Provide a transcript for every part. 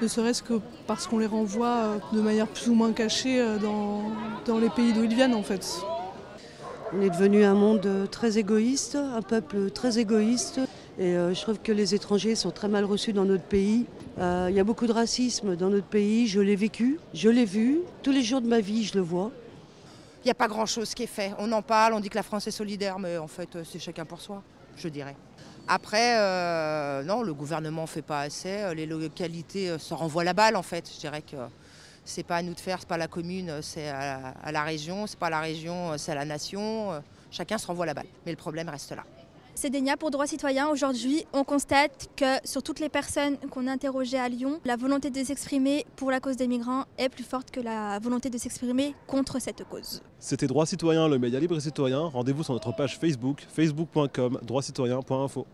ne serait-ce que parce qu'on les renvoie de manière plus ou moins cachée dans les pays d'où ils viennent en fait. On est devenu un monde très égoïste, un peuple très égoïste. Et je trouve que les étrangers sont très mal reçus dans notre pays. Il y a beaucoup de racisme dans notre pays, je l'ai vécu, je l'ai vu. Tous les jours de ma vie, je le vois. Il n'y a pas grand-chose qui est fait. On en parle, on dit que la France est solidaire, mais en fait, c'est chacun pour soi, je dirais. Après, non, le gouvernement ne fait pas assez. Les localités se renvoient la balle, en fait. Je dirais que c'est pas à nous de faire, c'est pas à la commune, c'est à la région. C'est pas à la région, c'est à la nation. Chacun se renvoie la balle. Mais le problème reste là. Cédénia pour Droits Citoyens, aujourd'hui, on constate que sur toutes les personnes qu'on a interrogées à Lyon, la volonté de s'exprimer pour la cause des migrants est plus forte que la volonté de s'exprimer contre cette cause. C'était Droits Citoyens, le média libre et citoyen. Rendez-vous sur notre page Facebook, facebook.com/droitscitoyens.info.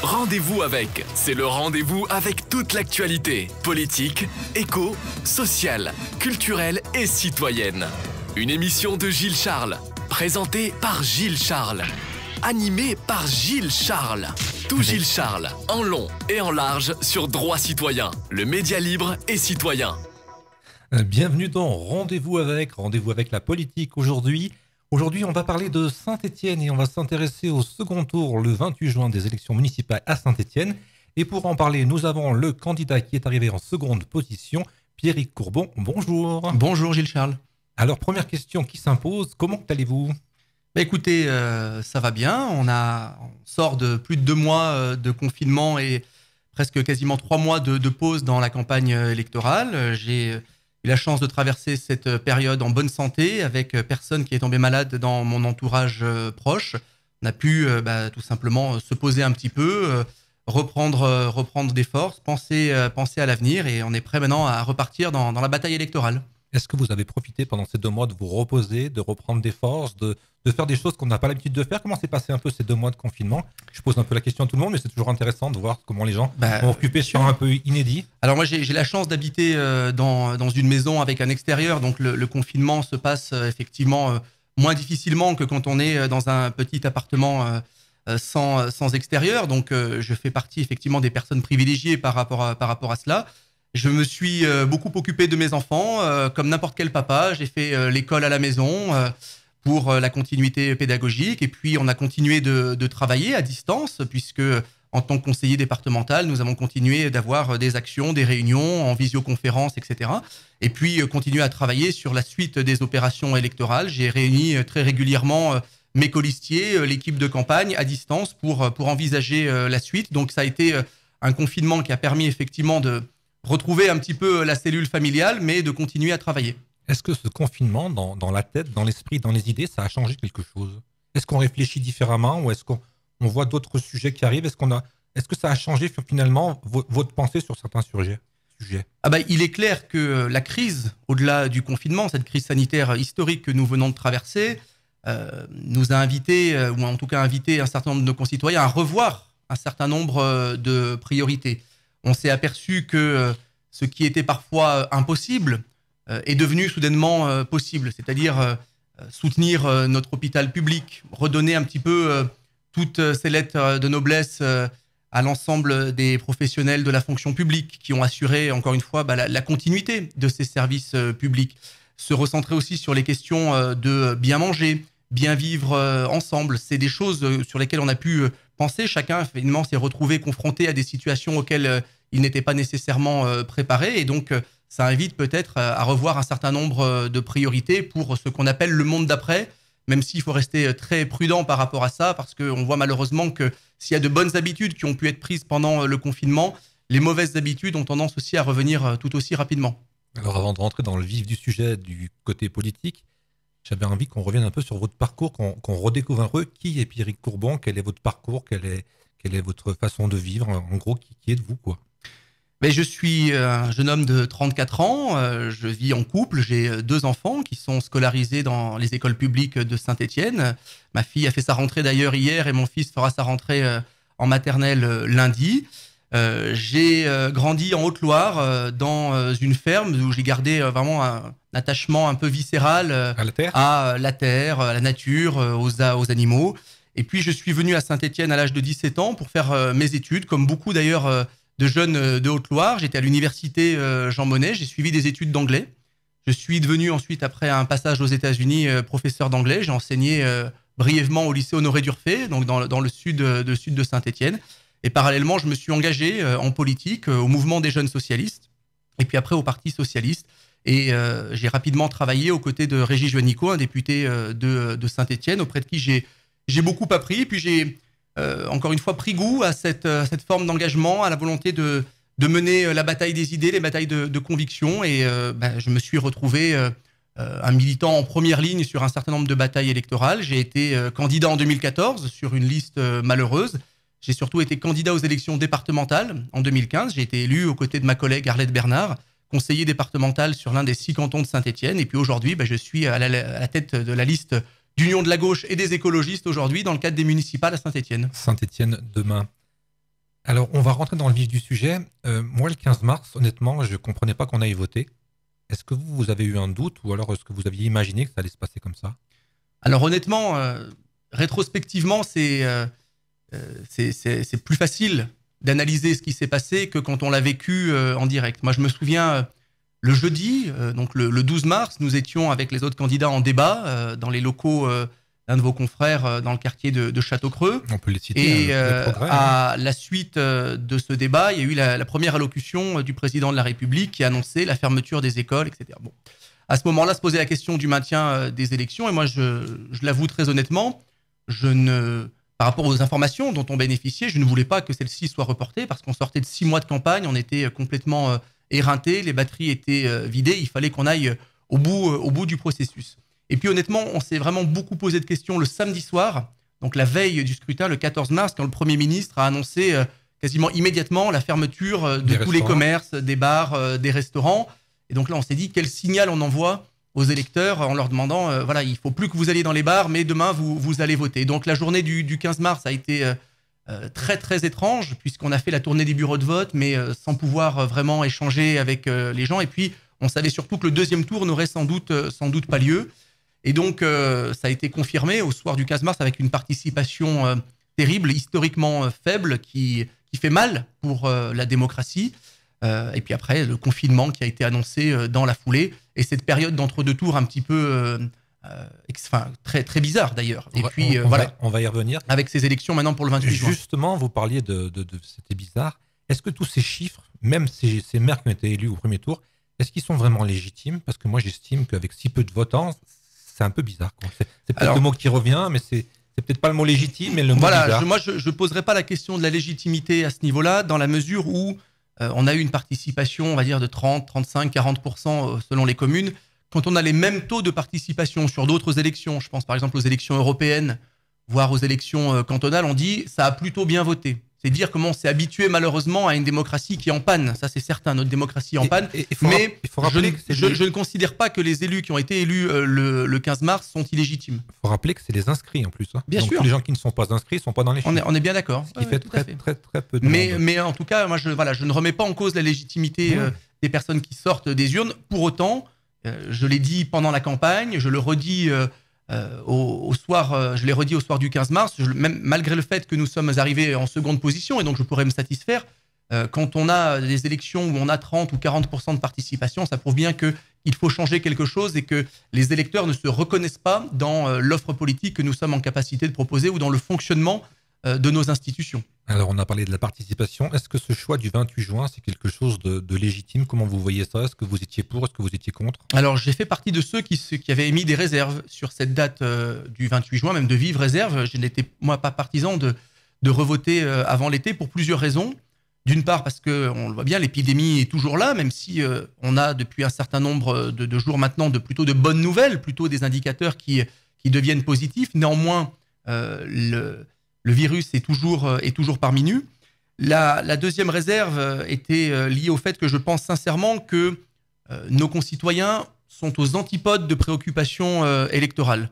Rendez-vous avec, c'est le rendez-vous avec toute l'actualité politique, éco, sociale, culturelle et citoyenne. Une émission de Gilles Charles, présentée par Gilles Charles, animée par Gilles Charles. Tout Gilles Charles, en long et en large sur Droits Citoyens, le média libre et citoyen. Bienvenue dans Rendez-vous avec la politique. Aujourd'hui, on va parler de Saint-Étienne et on va s'intéresser au second tour le 28 juin des élections municipales à Saint-Étienne. Et pour en parler, nous avons le candidat qui est arrivé en seconde position, Pierrick Courbon. Bonjour. Bonjour Gilles Charles. Alors, première question qui s'impose, comment allez-vous ? Écoutez, ça va bien. On sort de plus de 2 mois de confinement et presque quasiment 3 mois de pause dans la campagne électorale. J'ai eu la chance de traverser cette période en bonne santé avec personne qui est tombé malade dans mon entourage proche. On a pu tout simplement se poser un petit peu, reprendre des forces, penser à l'avenir et on est prêt maintenant à repartir dans la bataille électorale. Est-ce que vous avez profité pendant ces 2 mois de vous reposer, de reprendre des forces, de faire des choses qu'on n'a pas l'habitude de faire ? Comment s'est passé un peu ces 2 mois de confinement ? Je pose un peu la question à tout le monde, mais c'est toujours intéressant de voir comment les gens ont occupé sur un peu inédit. Alors moi, j'ai la chance d'habiter dans une maison avec un extérieur, donc le confinement se passe effectivement moins difficilement que quand on est dans un petit appartement sans extérieur. Donc je fais partie effectivement des personnes privilégiées par rapport à cela. Je me suis beaucoup occupé de mes enfants, comme n'importe quel papa. J'ai fait l'école à la maison pour la continuité pédagogique. Et puis, on a continué de travailler à distance, puisque en tant que conseiller départemental, nous avons continué d'avoir des actions, des réunions en visioconférence, etc. Et puis, continuer à travailler sur la suite des opérations électorales. J'ai réuni très régulièrement mes colistiers, l'équipe de campagne à distance pour envisager la suite. Donc, ça a été un confinement qui a permis effectivement de retrouver un petit peu la cellule familiale, mais de continuer à travailler. Est-ce que ce confinement, dans la tête, dans l'esprit, dans les idées, ça a changé quelque chose ? Est-ce qu'on réfléchit différemment ou est-ce qu'on voit d'autres sujets qui arrivent ? Est-ce que ça a changé finalement votre pensée sur certains sujets ? Il est clair que la crise, au-delà du confinement, cette crise sanitaire historique que nous venons de traverser, nous a invité, ou en tout cas invité un certain nombre de nos concitoyens à revoir un certain nombre de priorités. On s'est aperçu que ce qui était parfois impossible est devenu soudainement possible, c'est-à-dire soutenir notre hôpital public, redonner un petit peu toutes ces lettres de noblesse à l'ensemble des professionnels de la fonction publique qui ont assuré, encore une fois, la continuité de ces services publics. Se recentrer aussi sur les questions de bien manger, bien vivre ensemble. C'est des choses sur lesquelles on a pu penser. Chacun, finalement, s'est retrouvé confronté à des situations auxquelles il n'était pas nécessairement préparé. Et donc, ça invite peut-être à revoir un certain nombre de priorités pour ce qu'on appelle le monde d'après, même s'il faut rester très prudent par rapport à ça, parce qu'on voit malheureusement que s'il y a de bonnes habitudes qui ont pu être prises pendant le confinement, les mauvaises habitudes ont tendance aussi à revenir tout aussi rapidement. Alors, avant de rentrer dans le vif du sujet du côté politique, j'avais envie qu'on revienne un peu sur votre parcours, qu'on redécouvre un peu qui est Pierrick Courbon, quel est votre parcours, quelle est votre façon de vivre, en gros, qui êtes-vous, quoi ? Je suis un jeune homme de 34 ans, je vis en couple, j'ai 2 enfants qui sont scolarisés dans les écoles publiques de Saint-Étienne. Ma fille a fait sa rentrée d'ailleurs hier et mon fils fera sa rentrée en maternelle lundi. J'ai grandi en Haute-Loire dans une ferme où j'ai gardé vraiment un attachement un peu viscéral à la terre, à la nature, aux animaux. Et puis, je suis venu à Saint-Étienne à l'âge de 17 ans pour faire mes études, comme beaucoup d'ailleurs de jeunes de Haute-Loire. J'étais à l'université Jean Monnet, j'ai suivi des études d'anglais. Je suis devenu ensuite, après un passage aux États-Unis, professeur d'anglais. J'ai enseigné brièvement au lycée Honoré d'Urfé, donc dans le sud de Saint-Étienne. Et parallèlement, je me suis engagé en politique, au mouvement des jeunes socialistes, et puis après au Parti socialiste. Et j'ai rapidement travaillé aux côtés de Régis Juanico, un député de Saint-Étienne, auprès de qui j'ai beaucoup appris. Et puis j'ai, encore une fois, pris goût à cette forme d'engagement, à la volonté de mener la bataille des idées, les batailles de conviction. Et je me suis retrouvé un militant en première ligne sur un certain nombre de batailles électorales. J'ai été candidat en 2014 sur une liste malheureuse. J'ai surtout été candidat aux élections départementales en 2015. J'ai été élu aux côtés de ma collègue Arlette Bernard, conseiller départemental sur l'un des 6 cantons de Saint-Étienne. Et puis aujourd'hui, je suis à la tête de la liste d'Union de la gauche et des écologistes aujourd'hui dans le cadre des municipales à Saint-Étienne. Saint-Étienne demain. Alors, on va rentrer dans le vif du sujet. Moi, le 15 mars, honnêtement, je ne comprenais pas qu'on aille voter. Est-ce que vous avez eu un doute ou alors est-ce que vous aviez imaginé que ça allait se passer comme ça? Alors honnêtement, rétrospectivement, c'est plus facile d'analyser ce qui s'est passé que quand on l'a vécu en direct. Moi, je me souviens, le jeudi, donc le 12 mars, nous étions avec les autres candidats en débat dans les locaux d'un de vos confrères dans le quartier de Château-Creux. On peut les citer. Et à la suite de ce débat, il y a eu la première allocution du président de la République qui a annoncé la fermeture des écoles, etc. Bon. À ce moment-là, se posait la question du maintien des élections. Et moi, je l'avoue très honnêtement, par rapport aux informations dont on bénéficiait, je ne voulais pas que celle-ci soit reportée parce qu'on sortait de 6 mois de campagne, on était complètement éreintés, les batteries étaient vidées, il fallait qu'on aille au bout du processus. Et puis honnêtement, on s'est vraiment beaucoup posé de questions le samedi soir, donc la veille du scrutin, le 14 mars, quand le Premier ministre a annoncé quasiment immédiatement la fermeture de tous les commerces, des bars, des restaurants. Et donc là, on s'est dit, quel signal on envoie aux électeurs en leur demandant, voilà, il ne faut plus que vous alliez dans les bars, mais demain, vous allez voter. Donc la journée du 15 mars a été très, très étrange, puisqu'on a fait la tournée des bureaux de vote, mais sans pouvoir vraiment échanger avec les gens. Et puis, on savait surtout que le deuxième tour n'aurait sans doute pas lieu. Et donc, ça a été confirmé au soir du 15 mars avec une participation terrible, historiquement faible, qui fait mal pour la démocratie. Et puis après, le confinement qui a été annoncé dans la foulée. Et cette période d'entre-deux tours un petit peu très, très bizarre d'ailleurs. Et puis, voilà. On va y revenir. Avec ces élections maintenant pour le 28 juin. Justement, vous parliez de c'était bizarre. Est-ce que tous ces chiffres, même ces maires qui ont été élus au premier tour, est-ce qu'ils sont vraiment légitimes? Parce que moi, j'estime qu'avec si peu de votants, c'est un peu bizarre, quoi. C'est peut-être le mot qui revient, mais c'est peut-être pas le mot légitime, mais le mot bizarre. Moi, je ne poserai pas la question de la légitimité à ce niveau-là, dans la mesure où on a eu une participation, on va dire, de 30, 35, 40% selon les communes. Quand on a les mêmes taux de participation sur d'autres élections, je pense par exemple aux élections européennes, voire aux élections cantonales, on dit ça a plutôt bien voté. C'est dire comment on s'est habitué malheureusement à une démocratie qui est en panne. Ça, c'est certain, notre démocratie est en panne. Mais je ne considère pas que les élus qui ont été élus le 15 mars sont illégitimes. Il faut rappeler que c'est les inscrits en plus. Hein. Bien sûr. Tous les gens qui ne sont pas inscrits ne sont pas dans les chiffres. On est bien d'accord. Ce qui fait très peu de monde. Mais en tout cas, moi, je ne remets pas en cause la légitimité des personnes qui sortent des urnes. Pour autant, je l'ai dit pendant la campagne, je le redis au soir, je l'ai redit au soir du 15 mars, même malgré le fait que nous sommes arrivés en seconde position, et donc je pourrais me satisfaire, quand on a des élections où on a 30 ou 40% de participation, ça prouve bien qu'il faut changer quelque chose et que les électeurs ne se reconnaissent pas dans l'offre politique que nous sommes en capacité de proposer ou dans le fonctionnement de nos institutions. Alors, on a parlé de la participation. Est-ce que ce choix du 28 juin, c'est quelque chose de légitime? Comment vous voyez ça? Est-ce que vous étiez pour? Est-ce que vous étiez contre? Alors, j'ai fait partie de ceux qui avaient émis des réserves sur cette date du 28 juin, même de vives réserves. Je n'étais, moi, pas partisan de revoter avant l'été pour plusieurs raisons. D'une part, parce qu'on le voit bien, l'épidémie est toujours là, même si on a depuis un certain nombre de jours maintenant plutôt de bonnes nouvelles, plutôt des indicateurs qui deviennent positifs. Néanmoins, le virus est toujours parmi nous. La deuxième réserve était liée au fait que je pense sincèrement que nos concitoyens sont aux antipodes de préoccupations électorales.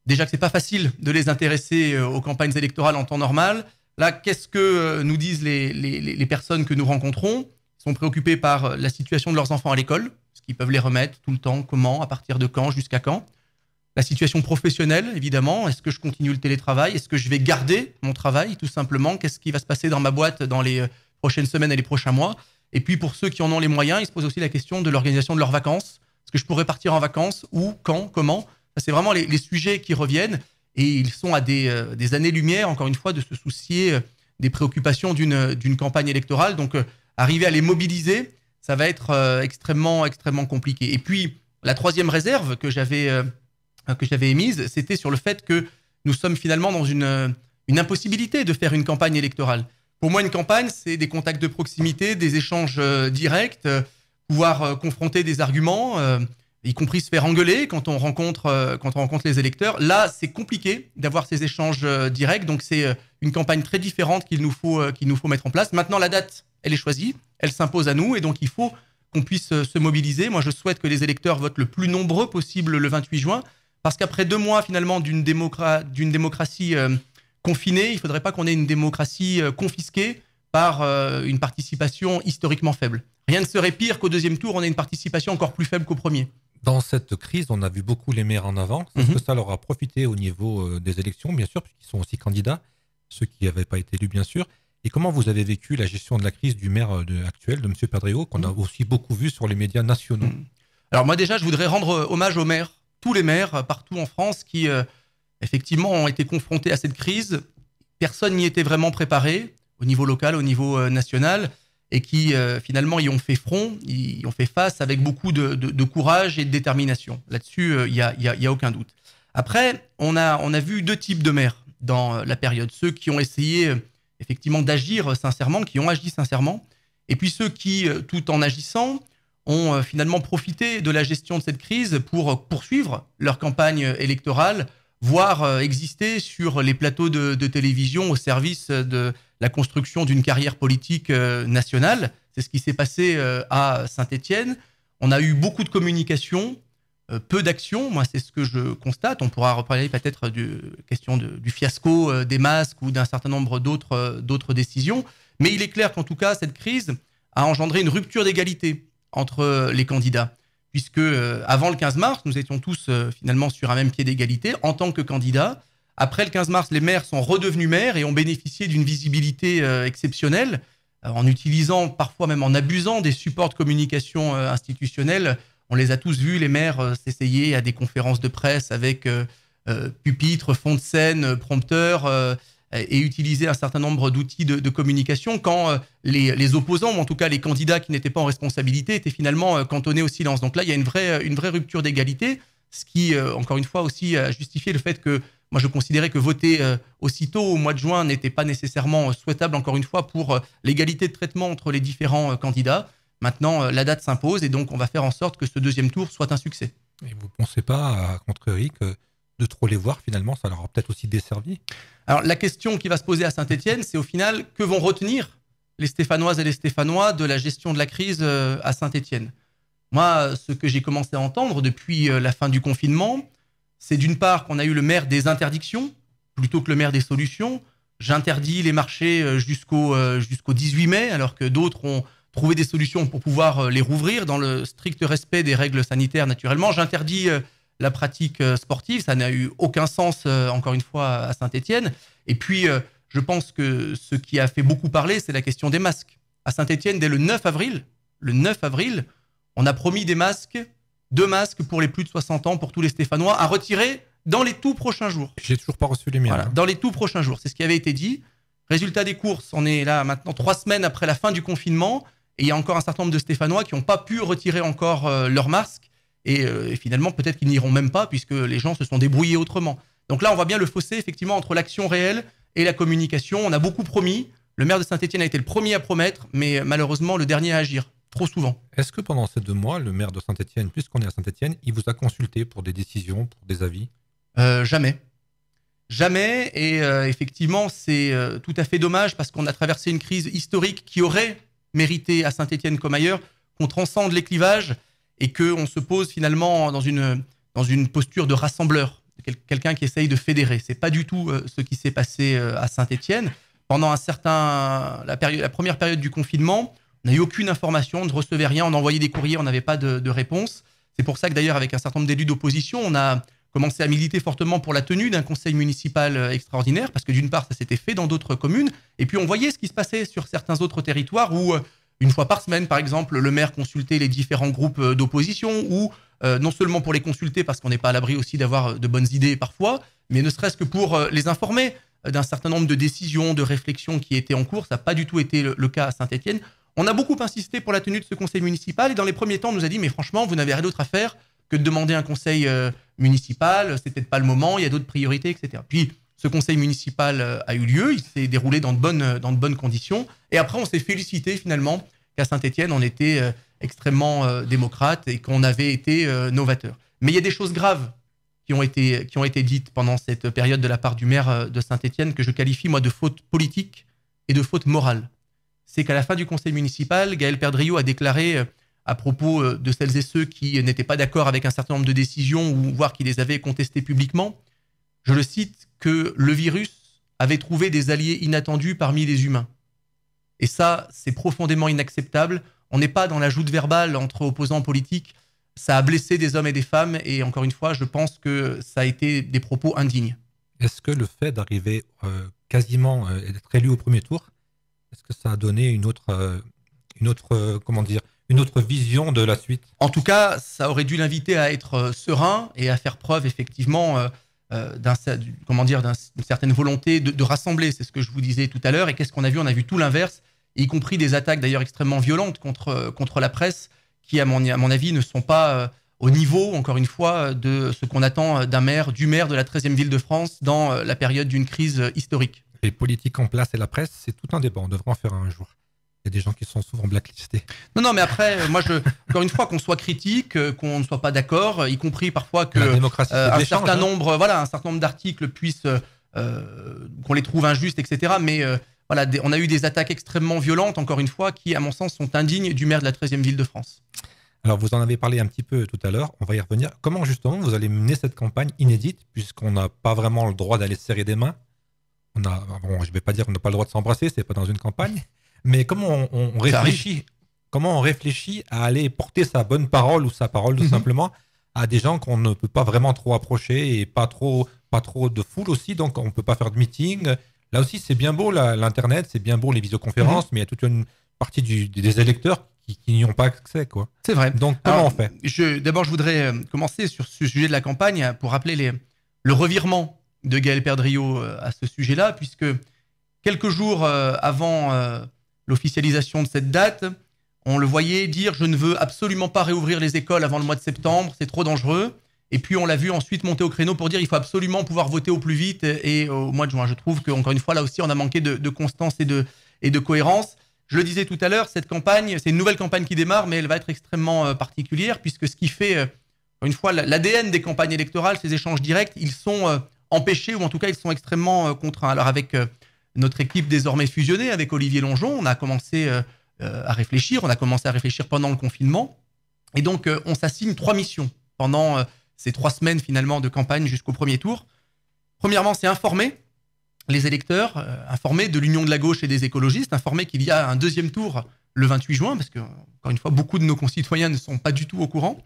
Déjà que c'est pas facile de les intéresser aux campagnes électorales en temps normal. Là, qu'est-ce que nous disent les personnes que nous rencontrons? Ils sont préoccupés par la situation de leurs enfants à l'école, ce qu'ils peuvent les remettre tout le temps, comment, à partir de quand, jusqu'à quand. la situation professionnelle, évidemment. Est-ce que je continue le télétravail? Est-ce que je vais garder mon travail, tout simplement? Qu'est-ce qui va se passer dans ma boîte dans les prochaines semaines et les prochains mois? Et puis, pour ceux qui en ont les moyens, ils se posent aussi la question de l'organisation de leurs vacances. Est-ce que je pourrais partir en vacances? Où? Quand? Comment? C'est vraiment les sujets qui reviennent. Et ils sont à des années-lumière, encore une fois, de se soucier des préoccupations d'une campagne électorale. Donc, arriver à les mobiliser, ça va être extrêmement, extrêmement compliqué. Et puis, la troisième réserve que j'avais émise, c'était sur le fait que nous sommes finalement dans une impossibilité de faire une campagne électorale. Pour moi, une campagne, c'est des contacts de proximité, des échanges directs, pouvoir confronter des arguments, y compris se faire engueuler quand on rencontre les électeurs. Là, c'est compliqué d'avoir ces échanges directs, donc c'est une campagne très différente qu'il nous faut mettre en place. Maintenant, la date, elle est choisie, elle s'impose à nous, et donc il faut qu'on puisse se mobiliser. Moi, je souhaite que les électeurs votent le plus nombreux possible le 28 juin, parce qu'après 2 mois, finalement, d'une démocratie confinée, il ne faudrait pas qu'on ait une démocratie confisquée par une participation historiquement faible. Rien ne serait pire qu'au deuxième tour, on ait une participation encore plus faible qu'au premier. Dans cette crise, on a vu beaucoup les maires en avant. Est-ce que ça leur a profité au niveau des élections, bien sûr, puisqu'ils sont aussi candidats, ceux qui n'avaient pas été élus, bien sûr. Et comment vous avez vécu la gestion de la crise du maire actuel, de M. Pedrero, qu'on a aussi beaucoup vu sur les médias nationaux? Alors moi déjà, je voudrais rendre hommage aux maires, tous les maires partout en France qui, effectivement, ont été confrontés à cette crise. Personne n'y était vraiment préparé, au niveau local, au niveau national, et qui, finalement, y ont fait front, y ont fait face avec beaucoup de courage et de détermination. Là-dessus, il y a aucun doute. Après, on a vu 2 types de maires dans la période. Ceux qui ont essayé effectivement d'agir sincèrement, qui ont agi sincèrement, et puis ceux qui, tout en agissant, ont finalement profité de la gestion de cette crise pour poursuivre leur campagne électorale, voire exister sur les plateaux de télévision au service de la construction d'une carrière politique nationale. C'est ce qui s'est passé à Saint-Étienne. On a eu beaucoup de communication, peu d'action. Moi, c'est ce que je constate. On pourra reparler peut-être de question du fiasco des masques ou d'un certain nombre d'autres décisions. Mais il est clair qu'en tout cas, cette crise a engendré une rupture d'égalité entre les candidats. Puisque avant le 15 mars, nous étions tous finalement sur un même pied d'égalité en tant que candidats. Après le 15 mars, les maires sont redevenus maires et ont bénéficié d'une visibilité exceptionnelle en utilisant, parfois même en abusant des supports de communication institutionnels. On les a tous vus, les maires, s'essayer à des conférences de presse avec pupitre, fond de scène, prompteur et utiliser un certain nombre d'outils de communication quand les opposants, ou en tout cas les candidats qui n'étaient pas en responsabilité, étaient finalement cantonnés au silence. Donc là, il y a une vraie rupture d'égalité, ce qui, encore une fois, aussi a justifié le fait que moi, je considérais que voter aussitôt au mois de juin n'était pas nécessairement souhaitable, encore une fois, pour l'égalité de traitement entre les différents candidats. Maintenant, la date s'impose et donc on va faire en sorte que ce deuxième tour soit un succès. Et vous ne pensez pas, à contrario, que de trop les voir, finalement, ça leur a peut-être aussi desservi? Alors, la question qui va se poser à Saint-Étienne, c'est au final, que vont retenir les Stéphanoises et les Stéphanois de la gestion de la crise à Saint-Étienne? Moi, ce que j'ai commencé à entendre depuis la fin du confinement, c'est d'une part qu'on a eu le maire des interdictions plutôt que le maire des solutions. J'interdis les marchés jusqu'au 18 mai, alors que d'autres ont trouvé des solutions pour pouvoir les rouvrir dans le strict respect des règles sanitaires, naturellement. J'interdis la pratique sportive, ça n'a eu aucun sens, encore une fois, à Saint-Étienne. Et puis, je pense que ce qui a fait beaucoup parler, c'est la question des masques. À Saint-Étienne, dès le 9 avril, on a promis des masques, 2 masques pour les plus de 60 ans, pour tous les Stéphanois, à retirer dans les tout prochains jours. J'ai toujours pas reçu les miens. Voilà, dans les tout prochains jours, c'est ce qui avait été dit. Résultat des courses, on est là maintenant 3 semaines après la fin du confinement, et il y a encore un certain nombre de Stéphanois qui n'ont pas pu retirer encore leurs masques, et finalement peut-être qu'ils n'iront même pas, puisque les gens se sont débrouillés autrement. Donc là, on voit bien le fossé, effectivement, entre l'action réelle et la communication. On a beaucoup promis, le maire de Saint-Étienne a été le premier à promettre, mais malheureusement le dernier à agir. Trop souvent. Est-ce que pendant ces 2 mois, le maire de Saint-Étienne, puisqu'on est à Saint-Étienne, il vous a consulté pour des décisions, pour des avis? Jamais. Jamais. Et effectivement, c'est tout à fait dommage parce qu'on a traversé une crise historique qui aurait mérité à Saint-Étienne comme ailleurs qu'on transcende les clivages et qu'on se pose finalement dans une posture de rassembleur, quelqu'un qui essaye de fédérer. C'est pas du tout ce qui s'est passé à Saint-Étienne. Pendant la première période du confinement, on n'a eu aucune information, on ne recevait rien, on envoyait des courriers, on n'avait pas de réponse. C'est pour ça que d'ailleurs, avec un certain nombre d'élus d'opposition, on a commencé à militer fortement pour la tenue d'un conseil municipal extraordinaire, parce que d'une part, ça s'était fait dans d'autres communes, et puis on voyait ce qui se passait sur certains autres territoires où, une fois par semaine, par exemple, le maire consultait les différents groupes d'opposition, ou non seulement pour les consulter, parce qu'on n'est pas à l'abri aussi d'avoir de bonnes idées parfois, mais ne serait-ce que pour les informer d'un certain nombre de décisions, de réflexions qui étaient en cours. Ça n'a pas du tout été le cas à Saint-Étienne. On a beaucoup insisté pour la tenue de ce conseil municipal, et dans les premiers temps, on nous a dit « mais franchement, vous n'avez rien d'autre à faire que de demander un conseil municipal, c'est peut-être pas le moment, il y a d'autres priorités, etc. » Puis, ce conseil municipal a eu lieu, il s'est déroulé dans de bonnes conditions, et après, on s'est félicité finalement qu'à Saint-Étienne, on était extrêmement démocrate et qu'on avait été novateur. Mais il y a des choses graves qui ont été dites pendant cette période de la part du maire de Saint-Étienne que je qualifie, moi, de faute politique et de faute morale. C'est qu'à la fin du conseil municipal, Gaël Perdriau a déclaré à propos de celles et ceux qui n'étaient pas d'accord avec un certain nombre de décisions ou voire qui les avaient contestées publiquement, je le cite, que le virus avait trouvé des alliés inattendus parmi les humains. Et ça, c'est profondément inacceptable. On n'est pas dans la joute verbale entre opposants politiques. Ça a blessé des hommes et des femmes. Et encore une fois, je pense que ça a été des propos indignes. Est-ce que le fait d'arriver quasiment et d'être élu au premier tour, est-ce que ça a donné une autre vision de la suite? En tout cas, ça aurait dû l'inviter à être serein et à faire preuve effectivement d'une certaine volonté de rassembler. C'est ce que je vous disais tout à l'heure. Et qu'est-ce qu'on a vu? On a vu tout l'inverse, y compris des attaques d'ailleurs extrêmement violentes contre la presse, qui à mon avis ne sont pas au niveau, encore une fois, de ce qu'on attend du maire de la 13e ville de France dans la période d'une crise historique. Les politiques en place et la presse, c'est tout un débat. On devrait en faire un jour. Il y a des gens qui sont souvent blacklistés. Non, mais après, encore une fois, qu'on soit critique, qu'on ne soit pas d'accord, y compris parfois que un certain nombre d'articles puissent, qu'on les trouve injustes, etc. Mais on a eu des attaques extrêmement violentes, encore une fois, qui, à mon sens, sont indignes du maire de la 13e ville de France. Alors, vous en avez parlé un petit peu tout à l'heure. On va y revenir. Comment, justement, vous allez mener cette campagne inédite, puisqu'on n'a pas vraiment le droit d'aller se serrer des mains? Je ne vais pas dire qu'on n'a pas le droit de s'embrasser, c'est pas dans une campagne. Mais comment on réfléchit à aller porter sa bonne parole ou sa parole tout simplement à des gens qu'on ne peut pas vraiment trop approcher et pas trop de foule aussi, donc on ne peut pas faire de meeting. Là aussi, c'est bien beau l'Internet, c'est bien beau les visioconférences, mais il y a toute une partie des électeurs qui n'y ont pas accès, quoi. C'est vrai. Donc comment on fait? D'abord, je voudrais commencer sur ce sujet de la campagne pour rappeler le revirement de Gaël Perdriau à ce sujet-là, puisque quelques jours avant l'officialisation de cette date, on le voyait dire « je ne veux absolument pas réouvrir les écoles avant le mois de septembre, c'est trop dangereux ». Et puis on l'a vu ensuite monter au créneau pour dire « il faut absolument pouvoir voter au plus vite et au mois de juin ». Je trouve qu'encore une fois, là aussi, on a manqué de constance et de cohérence. Je le disais tout à l'heure, cette campagne, c'est une nouvelle campagne qui démarre, mais elle va être extrêmement particulière, puisque ce qui fait, encore une fois, l'ADN des campagnes électorales, ces échanges directs, ils sont empêchés, ou en tout cas, ils sont extrêmement contraints. Alors avec notre équipe désormais fusionnée, avec Olivier Longeon, on a commencé à réfléchir, pendant le confinement, et donc on s'assigne 3 missions pendant ces 3 semaines finalement de campagne jusqu'au premier tour. Premièrement, c'est informer les électeurs, informer de l'Union de la gauche et des écologistes, informer qu'il y a un deuxième tour le 28 juin, parce que, encore une fois, beaucoup de nos concitoyens ne sont pas du tout au courant.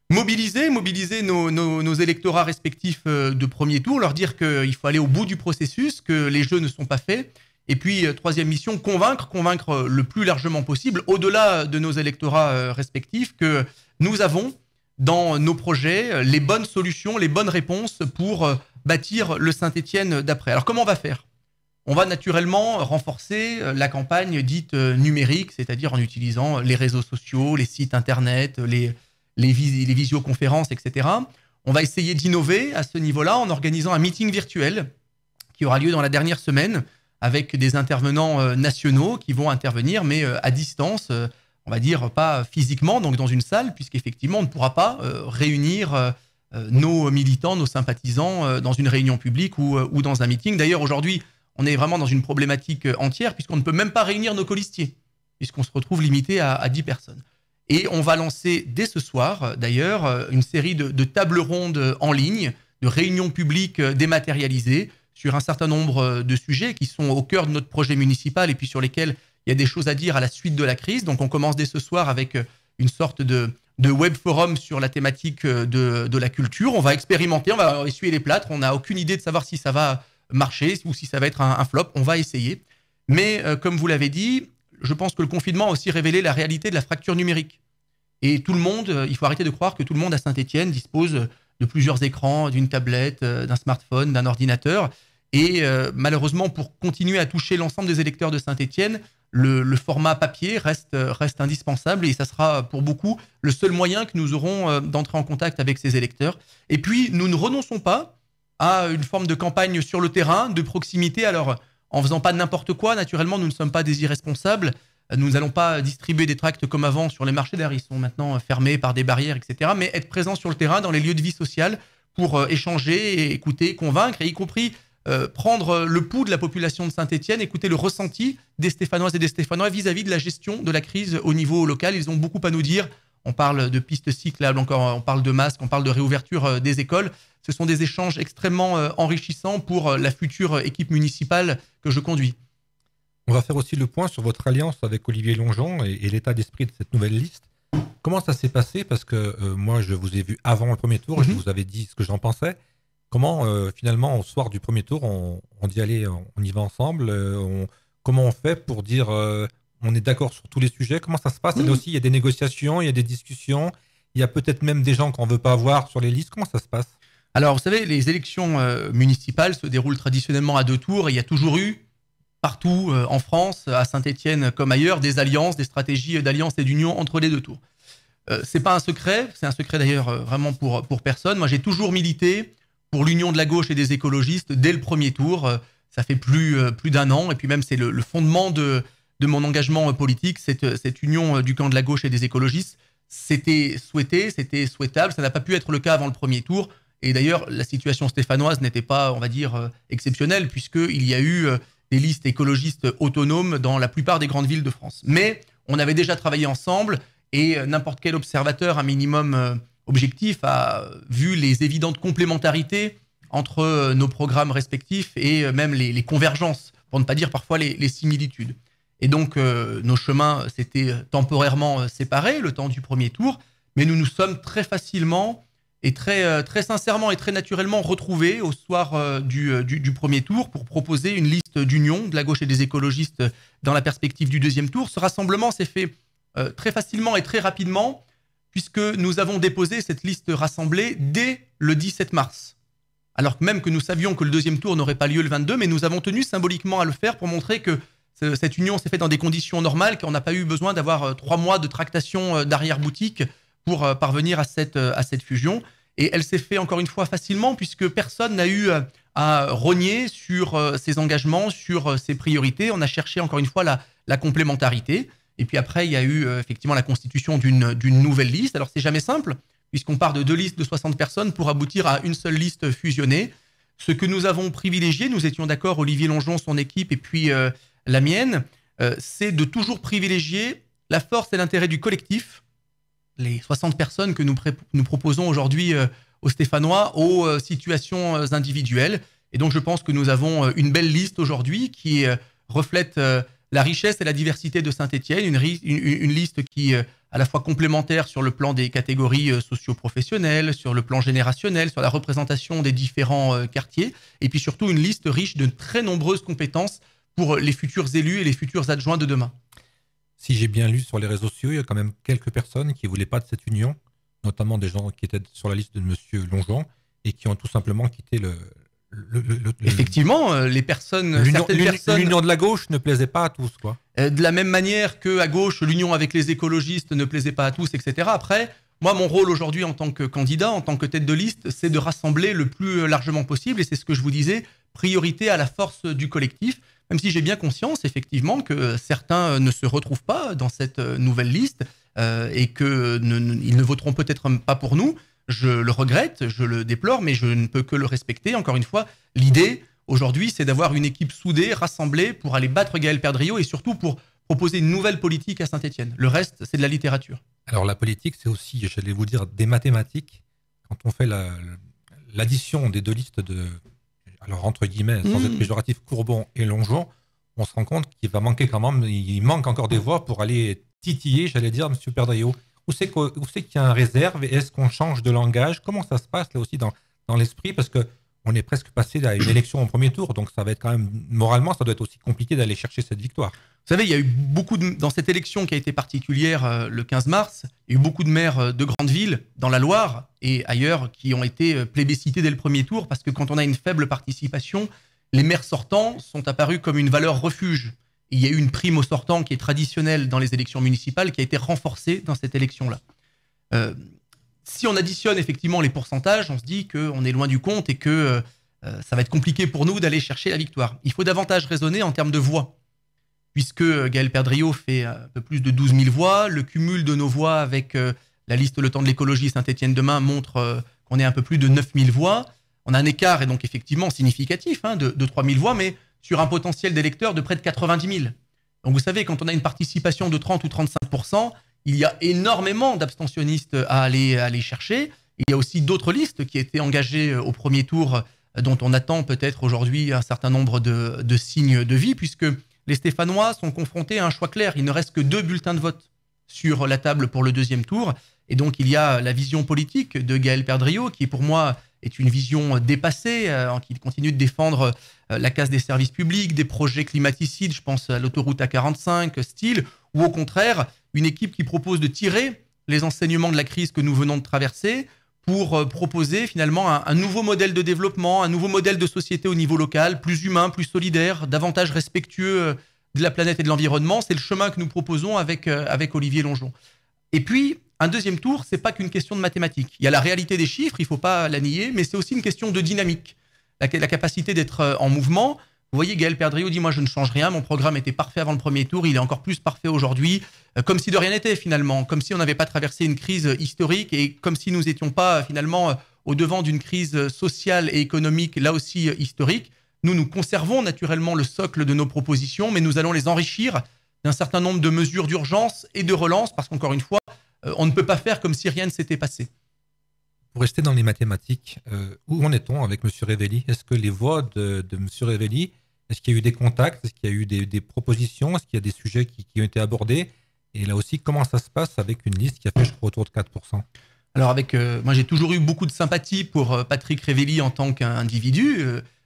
Mobiliser nos électorats respectifs de premier tour, leur dire qu'il faut aller au bout du processus, que les jeux ne sont pas faits. Et puis, troisième mission, convaincre le plus largement possible, au-delà de nos électorats respectifs, que nous avons dans nos projets les bonnes solutions, les bonnes réponses pour bâtir le Saint-Étienne d'après. Alors, comment on va faire? On va naturellement renforcer la campagne dite numérique, c'est-à-dire en utilisant les réseaux sociaux, les sites internet, les visioconférences, etc. On va essayer d'innover à ce niveau-là en organisant un meeting virtuel qui aura lieu dans la dernière semaine avec des intervenants nationaux qui vont intervenir, mais à distance, on va dire pas physiquement, donc dans une salle, puisqu'effectivement, on ne pourra pas réunir nos militants, nos sympathisants dans une réunion publique ou dans un meeting. D'ailleurs, aujourd'hui, on est vraiment dans une problématique entière, puisqu'on ne peut même pas réunir nos colistiers, puisqu'on se retrouve limité à 10 personnes. Et on va lancer dès ce soir, d'ailleurs, une série de tables rondes en ligne, de réunions publiques dématérialisées sur un certain nombre de sujets qui sont au cœur de notre projet municipal et puis sur lesquels il y a des choses à dire à la suite de la crise. Donc on commence dès ce soir avec une sorte de de web forum sur la thématique de la culture. On va expérimenter, on va essuyer les plâtres. On n'a aucune idée de savoir si ça va marcher ou si ça va être un flop. On va essayer. Mais comme vous l'avez dit, je pense que le confinement a aussi révélé la réalité de la fracture numérique. Et tout le monde, il faut arrêter de croire que tout le monde à Saint-Étienne dispose de plusieurs écrans, d'une tablette, d'un smartphone, d'un ordinateur. Et malheureusement, pour continuer à toucher l'ensemble des électeurs de Saint-Étienne, le format papier reste indispensable et ça sera pour beaucoup le seul moyen que nous aurons d'entrer en contact avec ces électeurs. Et puis, nous ne renonçons pas à une forme de campagne sur le terrain, de proximité. Alors, en faisant pas n'importe quoi, naturellement, nous ne sommes pas des irresponsables. Nous n'allons pas distribuer des tracts comme avant sur les marchés d'air. Ils sont maintenant fermés par des barrières, etc. Mais être présent sur le terrain, dans les lieux de vie sociale, pour échanger, et écouter, convaincre, et y compris prendre le pouls de la population de Saint-Étienne, écouter le ressenti des Stéphanoises et des Stéphanois vis-à-vis de la gestion de la crise au niveau local. Ils ont beaucoup à nous dire. On parle de pistes cyclables, encore, on parle de masques, on parle de réouverture des écoles. Ce sont des échanges extrêmement enrichissants pour la future équipe municipale que je conduis. On va faire aussi le point sur votre alliance avec Olivier Longeon et l'état d'esprit de cette nouvelle liste. Comment ça s'est passé? Parce que moi, je vous ai vu avant le premier tour, je vous avais dit ce que j'en pensais. Comment, finalement, au soir du premier tour, on dit allez, on y va ensemble comment on fait pour dire on est d'accord sur tous les sujets? Comment ça se passe? Là aussi, il y a des négociations, il y a des discussions, il y a peut-être même des gens qu'on ne veut pas avoir sur les listes. Comment ça se passe? Alors, vous savez, les élections municipales se déroulent traditionnellement à 2 tours et il y a toujours eu, partout en France, à Saint-Étienne comme ailleurs, des alliances, des stratégies d'alliance et d'union entre les 2 tours. C'est pas un secret, c'est un secret d'ailleurs vraiment pour personne. Moi, j'ai toujours milité pour l'union de la gauche et des écologistes dès le premier tour. Ça fait plus d'1 an et puis même c'est le fondement de mon engagement politique, cette union du camp de la gauche et des écologistes. C'était souhaité, c'était souhaitable, ça n'a pas pu être le cas avant le premier tour. Et d'ailleurs, la situation stéphanoise n'était pas, on va dire, exceptionnelle, puisqu'il y a eu des listes écologistes autonomes dans la plupart des grandes villes de France. Mais on avait déjà travaillé ensemble, et n'importe quel observateur, un minimum objectif, a vu les évidentes complémentarités entre nos programmes respectifs et même les convergences, pour ne pas dire parfois les similitudes. Et donc, nos chemins s'étaient temporairement séparés le temps du premier tour, mais nous nous sommes très facilement et très sincèrement et très naturellement retrouvés au soir du premier tour pour proposer une liste d'union de la gauche et des écologistes dans la perspective du deuxième tour. Ce rassemblement s'est fait très facilement et très rapidement puisque nous avons déposé cette liste rassemblée dès le 17 mars. Alors même que nous savions que le deuxième tour n'aurait pas lieu le 22, mais nous avons tenu symboliquement à le faire pour montrer que cette union s'est faite dans des conditions normales, qu'on n'a pas eu besoin d'avoir 3 mois de tractation d'arrière-boutique pour parvenir à cette fusion. Et elle s'est faite encore une fois facilement puisque personne n'a eu à rogner sur ses engagements, sur ses priorités. On a cherché encore une fois la complémentarité. Et puis après, il y a eu effectivement la constitution d'une nouvelle liste. Alors c'est jamais simple puisqu'on part de 2 listes de 60 personnes pour aboutir à une seule liste fusionnée. Ce que nous avons privilégié, nous étions d'accord, Olivier Longeon, son équipe et puis la mienne, c'est de toujours privilégier la force et l'intérêt du collectif. Les 60 personnes que nous proposons aujourd'hui aux Stéphanois aux situations individuelles. Et donc, je pense que nous avons une belle liste aujourd'hui qui reflète la richesse et la diversité de Saint-Étienne, une liste qui est à la fois complémentaire sur le plan des catégories socio-professionnelles, sur le plan générationnel, sur la représentation des différents quartiers, et puis surtout une liste riche de très nombreuses compétences pour les futurs élus et les futurs adjoints de demain. Si j'ai bien lu sur les réseaux sociaux, il y a quand même quelques personnes qui ne voulaient pas de cette union, notamment des gens qui étaient sur la liste de M. Longeon et qui ont tout simplement quitté Effectivement, les personnes... L'union de la gauche ne plaisait pas à tous, quoi. De la même manière qu'à gauche, l'union avec les écologistes ne plaisait pas à tous, etc. Après, moi, mon rôle aujourd'hui en tant que candidat, en tant que tête de liste, c'est de rassembler le plus largement possible. Et c'est ce que je vous disais, priorité à la force du collectif. Même si j'ai bien conscience, effectivement, que certains ne se retrouvent pas dans cette nouvelle liste et qu'ils ne voteront peut-être pas pour nous. Je le regrette, je le déplore, mais je ne peux que le respecter. Encore une fois, l'idée, aujourd'hui, c'est d'avoir une équipe soudée, rassemblée pour aller battre Gaël Perdriau et surtout pour proposer une nouvelle politique à Saint-Étienne. Le reste, c'est de la littérature. Alors, la politique, c'est aussi, j'allais vous dire, des mathématiques. Quand on fait l'addition des 2 listes de... Alors, entre guillemets, sans être péjoratif, Courbon et Longeon, on se rend compte qu'il va manquer quand même, il manque encore des voix pour aller titiller, j'allais dire, M. Perdriau. Où c'est qu'il y a un réserve? Et est-ce qu'on change de langage? Comment ça se passe là aussi dans l'esprit? Parce que on est presque passé à une élection au premier tour, donc ça va être quand même, moralement, ça doit être aussi compliqué d'aller chercher cette victoire. Vous savez, il y a eu dans cette élection qui a été particulière le 15 mars, il y a eu beaucoup de maires de grandes villes, dans la Loire et ailleurs, qui ont été plébiscités dès le premier tour, parce que quand on a une faible participation, les maires sortants sont apparus comme une valeur refuge. Et il y a eu une prime aux sortants qui est traditionnelle dans les élections municipales, qui a été renforcée dans cette élection-là. Si on additionne effectivement les pourcentages, on se dit qu'on est loin du compte et que ça va être compliqué pour nous d'aller chercher la victoire. Il faut davantage raisonner en termes de voix, puisque Gaël Perdriau fait un peu plus de 12 000 voix. Le cumul de nos voix avec la liste Le Temps de l'écologie Saint-Étienne Demain montre qu'on est un peu plus de 9 000 voix. On a un écart, et donc effectivement significatif, de 3 000 voix, mais sur un potentiel d'électeurs de près de 90 000. Donc vous savez, quand on a une participation de 30 ou 35%, il y a énormément d'abstentionnistes à aller chercher. Il y a aussi d'autres listes qui étaient engagées au premier tour, dont on attend peut-être aujourd'hui un certain nombre de signes de vie, puisque les Stéphanois sont confrontés à un choix clair. Il ne reste que 2 bulletins de vote sur la table pour le deuxième tour. Et donc il y a la vision politique de Gaël Perdriau, qui pour moi est une vision dépassée, qui continue de défendre la casse des services publics, des projets climaticides, je pense à l'autoroute A45 style, ou au contraire, une équipe qui propose de tirer les enseignements de la crise que nous venons de traverser pour proposer finalement un nouveau modèle de développement, un nouveau modèle de société au niveau local, plus humain, plus solidaire, davantage respectueux de la planète et de l'environnement. C'est le chemin que nous proposons avec Olivier Longeon. Et puis, un deuxième tour, c'est pas qu'une question de mathématiques. Il y a la réalité des chiffres, il faut pas la nier, mais c'est aussi une question de dynamique, la capacité d'être en mouvement. Vous voyez, Gaël Perdriau dit « Moi, je ne change rien, mon programme était parfait avant le premier tour, il est encore plus parfait aujourd'hui. » Comme si de rien n'était finalement, comme si on n'avait pas traversé une crise historique et comme si nous n'étions pas finalement au devant d'une crise sociale et économique, là aussi historique. Nous conservons naturellement le socle de nos propositions, mais nous allons les enrichir d'un certain nombre de mesures d'urgence et de relance, parce qu'encore une fois, on ne peut pas faire comme si rien ne s'était passé. Pour rester dans les mathématiques, où en est-on avec M. Révelli? Est-ce que les voix de M. Révelli, est-ce qu'il y a eu des contacts? Est-ce qu'il y a eu des propositions? Est-ce qu'il y a des sujets qui ont été abordés? Et là aussi, comment ça se passe avec une liste qui a fait, je crois, autour de 4%? Alors, moi, j'ai toujours eu beaucoup de sympathie pour Patrick Révelli en tant qu'individu.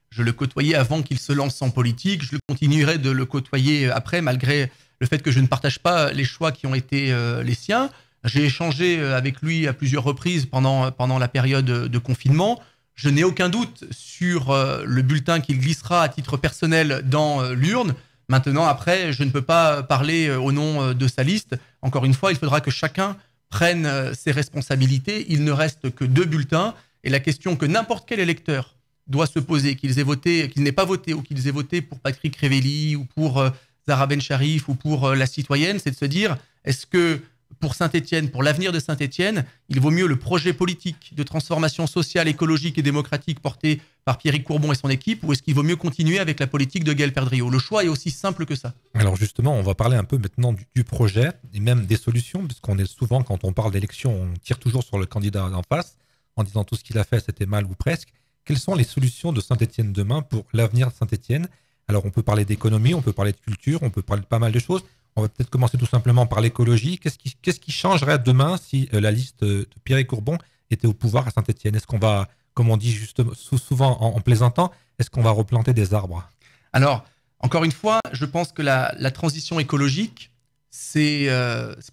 Je le côtoyais avant qu'il se lance en politique. Je continuerai de le côtoyer après, malgré le fait que je ne partage pas les choix qui ont été les siens. J'ai échangé avec lui à plusieurs reprises pendant la période de confinement. Je n'ai aucun doute sur le bulletin qu'il glissera à titre personnel dans l'urne. Maintenant, après, je ne peux pas parler au nom de sa liste. Encore une fois, il faudra que chacun prenne ses responsabilités. Il ne reste que 2 bulletins. Et la question que n'importe quel électeur doit se poser, qu'il n'ait pas voté ou qu'il ait voté pour Patrick Révelli ou pour Zahra Bencharif ou pour la citoyenne, c'est de se dire, est-ce que pour Saint-Étienne, pour l'avenir de Saint-Étienne, il vaut mieux le projet politique de transformation sociale, écologique et démocratique porté par Pierrick Courbon et son équipe, ou est-ce qu'il vaut mieux continuer avec la politique de Gaël Perdriau? Le choix est aussi simple que ça. Alors justement, on va parler un peu maintenant du projet et même des solutions, parce qu'on est souvent, quand on parle d'élection, on tire toujours sur le candidat en face, en disant tout ce qu'il a fait, c'était mal ou presque. Quelles sont les solutions de Saint-Étienne demain pour l'avenir de Saint-Étienne? Alors on peut parler d'économie, on peut parler de culture, on peut parler de pas mal de choses. On va peut-être commencer tout simplement par l'écologie. Qu'est-ce qui changerait demain si la liste de Pierrick Courbon était au pouvoir à Saint-Étienne? Est-ce qu'on va, comme on dit justement, souvent en plaisantant, est-ce qu'on va replanter des arbres? Alors, encore une fois, je pense que la transition écologique, c'est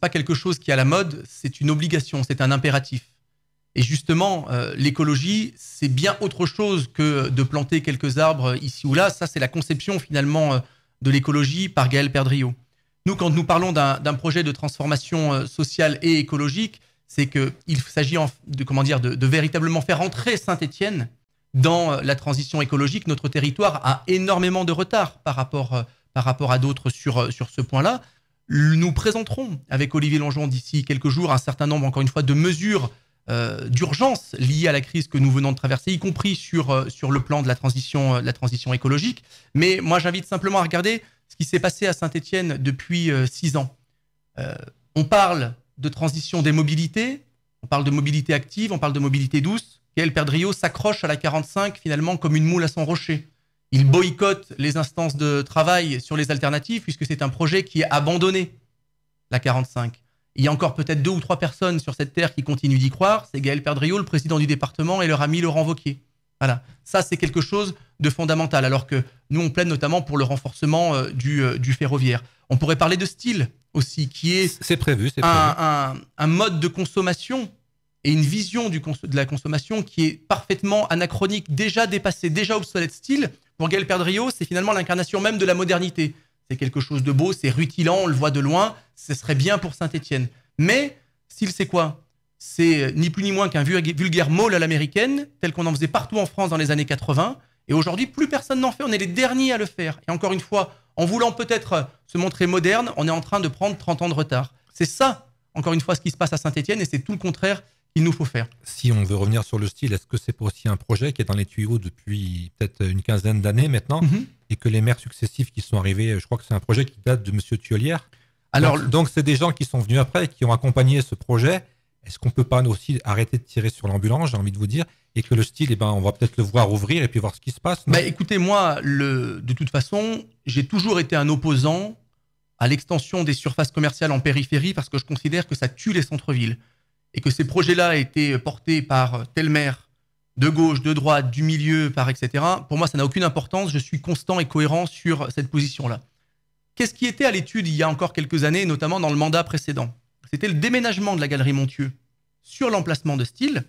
pas quelque chose qui est à la mode, c'est une obligation, c'est un impératif. Et justement, l'écologie, c'est bien autre chose que de planter quelques arbres ici ou là. Ça, c'est la conception finalement de l'écologie par Gaël Perdriau. Nous, quand nous parlons d'un projet de transformation sociale et écologique, c'est qu'il s'agit de véritablement faire entrer Saint-Étienne dans la transition écologique. Notre territoire a énormément de retard par rapport à d'autres sur ce point-là. Nous présenterons avec Olivier Longeon d'ici quelques jours un certain nombre, encore une fois, de mesures d'urgence liées à la crise que nous venons de traverser, y compris sur le plan de la transition écologique. Mais moi, j'invite simplement à regarder ce qui s'est passé à Saint-Étienne depuis 6 ans. On parle de transition des mobilités, on parle de mobilité active, on parle de mobilité douce. Gaël Perdriau s'accroche à la 45 finalement comme une moule à son rocher. Il boycotte les instances de travail sur les alternatives puisque c'est un projet qui est abandonné, la 45. Il y a encore peut-être 2 ou 3 personnes sur cette terre qui continuent d'y croire. C'est Gaël Perdriau, le président du département, et leur ami Laurent Wauquiez. Voilà, ça c'est quelque chose de fondamental, alors que nous on plaide notamment pour le renforcement du ferroviaire. On pourrait parler de style aussi, qui est, c'est prévu, un mode de consommation et une vision de la consommation qui est parfaitement anachronique, déjà dépassé, déjà obsolète. Style, pour Gaël Perdriau, c'est finalement l'incarnation même de la modernité. C'est quelque chose de beau, c'est rutilant, on le voit de loin, ce serait bien pour Saint-Étienne. Mais, style, c'est quoi ? C'est ni plus ni moins qu'un vulgaire mall à l'américaine, tel qu'on en faisait partout en France dans les années 80. Et aujourd'hui, plus personne n'en fait, on est les derniers à le faire. Et encore une fois, en voulant peut-être se montrer moderne, on est en train de prendre 30 ans de retard. C'est ça, encore une fois, ce qui se passe à Saint-Étienne, et c'est tout le contraire qu'il nous faut faire. Si on veut revenir sur le style, est-ce que c'est pas aussi un projet qui est dans les tuyaux depuis peut-être une quinzaine d'années maintenant, et que les maires successifs qui sont arrivés, je crois que c'est un projet qui date de M. Thiollière. Alors, donc c'est des gens qui sont venus après, qui ont accompagné ce projet. Est-ce qu'on peut pas aussi arrêter de tirer sur l'ambulance, j'ai envie de vous dire, et que le style, on va peut-être le voir ouvrir et puis voir ce qui se passe? Écoutez, moi, de toute façon, j'ai toujours été un opposant à l'extension des surfaces commerciales en périphérie, parce que je considère que ça tue les centres-villes. Et que ces projets-là étaient portés par tel maire, de gauche, de droite, du milieu, par etc. Pour moi, ça n'a aucune importance. Je suis constant et cohérent sur cette position-là. Qu'est-ce qui était à l'étude il y a encore quelques années, notamment dans le mandat précédent? C'était le déménagement de la Galerie Monthieu sur l'emplacement de style.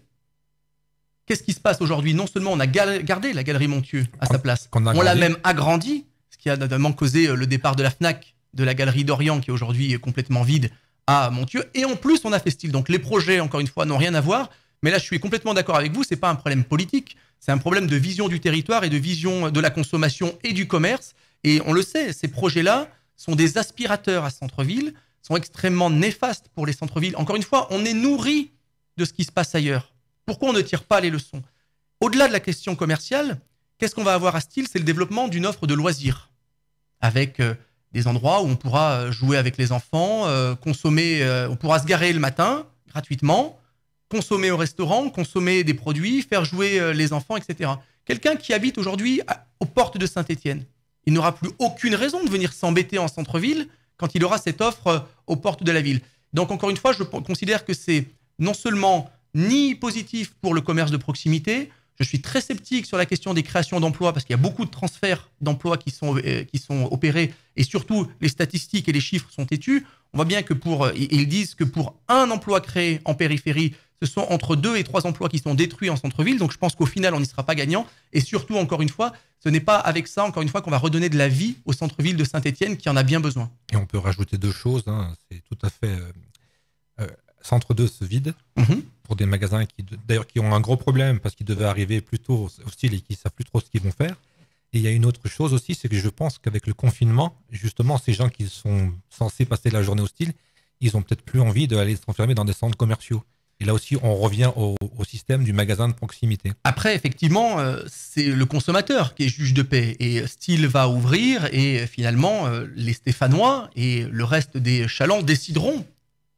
Qu'est-ce qui se passe aujourd'hui? Non seulement on a gardé la Galerie Monthieu à sa place, on l'a même agrandi, ce qui a notamment causé le départ de la Fnac, de la Galerie d'Orient, qui aujourd'hui est complètement vide, à Monthieu. Et en plus, on a fait style. Donc les projets, encore une fois, n'ont rien à voir. Mais là, je suis complètement d'accord avec vous, c'est pas un problème politique, c'est un problème de vision du territoire et de vision de la consommation et du commerce. Et on le sait, ces projets-là sont des aspirateurs à centre-ville, sont extrêmement néfastes pour les centres-villes. Encore une fois, on est nourri de ce qui se passe ailleurs. Pourquoi on ne tire pas les leçons? Au-delà de la question commerciale, qu'est-ce qu'on va avoir à style? C'est le développement d'une offre de loisirs, avec des endroits où on pourra jouer avec les enfants, consommer, on pourra se garer le matin gratuitement, consommer au restaurant, consommer des produits, faire jouer les enfants, etc. Quelqu'un qui habite aujourd'hui aux portes de Saint-Étienne, il n'aura plus aucune raison de venir s'embêter en centre-ville quand il aura cette offre aux portes de la ville. Donc encore une fois, je considère que c'est non seulement ni positif pour le commerce de proximité, je suis très sceptique sur la question des créations d'emplois, parce qu'il y a beaucoup de transferts d'emplois qui sont opérés, et surtout les statistiques et les chiffres sont têtus. On voit bien que ils disent que pour un emploi créé en périphérie, ce sont entre 2 et 3 emplois qui sont détruits en centre-ville. Donc je pense qu'au final, on n'y sera pas gagnant. Et surtout, encore une fois, ce n'est pas avec ça, encore une fois, qu'on va redonner de la vie au centre-ville de Saint-Étienne qui en a bien besoin. Et on peut rajouter 2 choses. C'est tout à fait... Centre 2 se vide pour des magasins qui ont un gros problème parce qu'ils devaient arriver plus tôt au style et qui ne savent plus trop ce qu'ils vont faire. Et il y a une autre chose aussi, c'est que je pense qu'avec le confinement, justement, ces gens qui sont censés passer la journée au style, ils ont peut-être plus envie d'aller s'enfermer dans des centres commerciaux. Et là aussi, on revient au système du magasin de proximité. Après, effectivement, c'est le consommateur qui est juge de paix. Et Style va ouvrir et finalement, les Stéphanois et le reste des Chalands décideront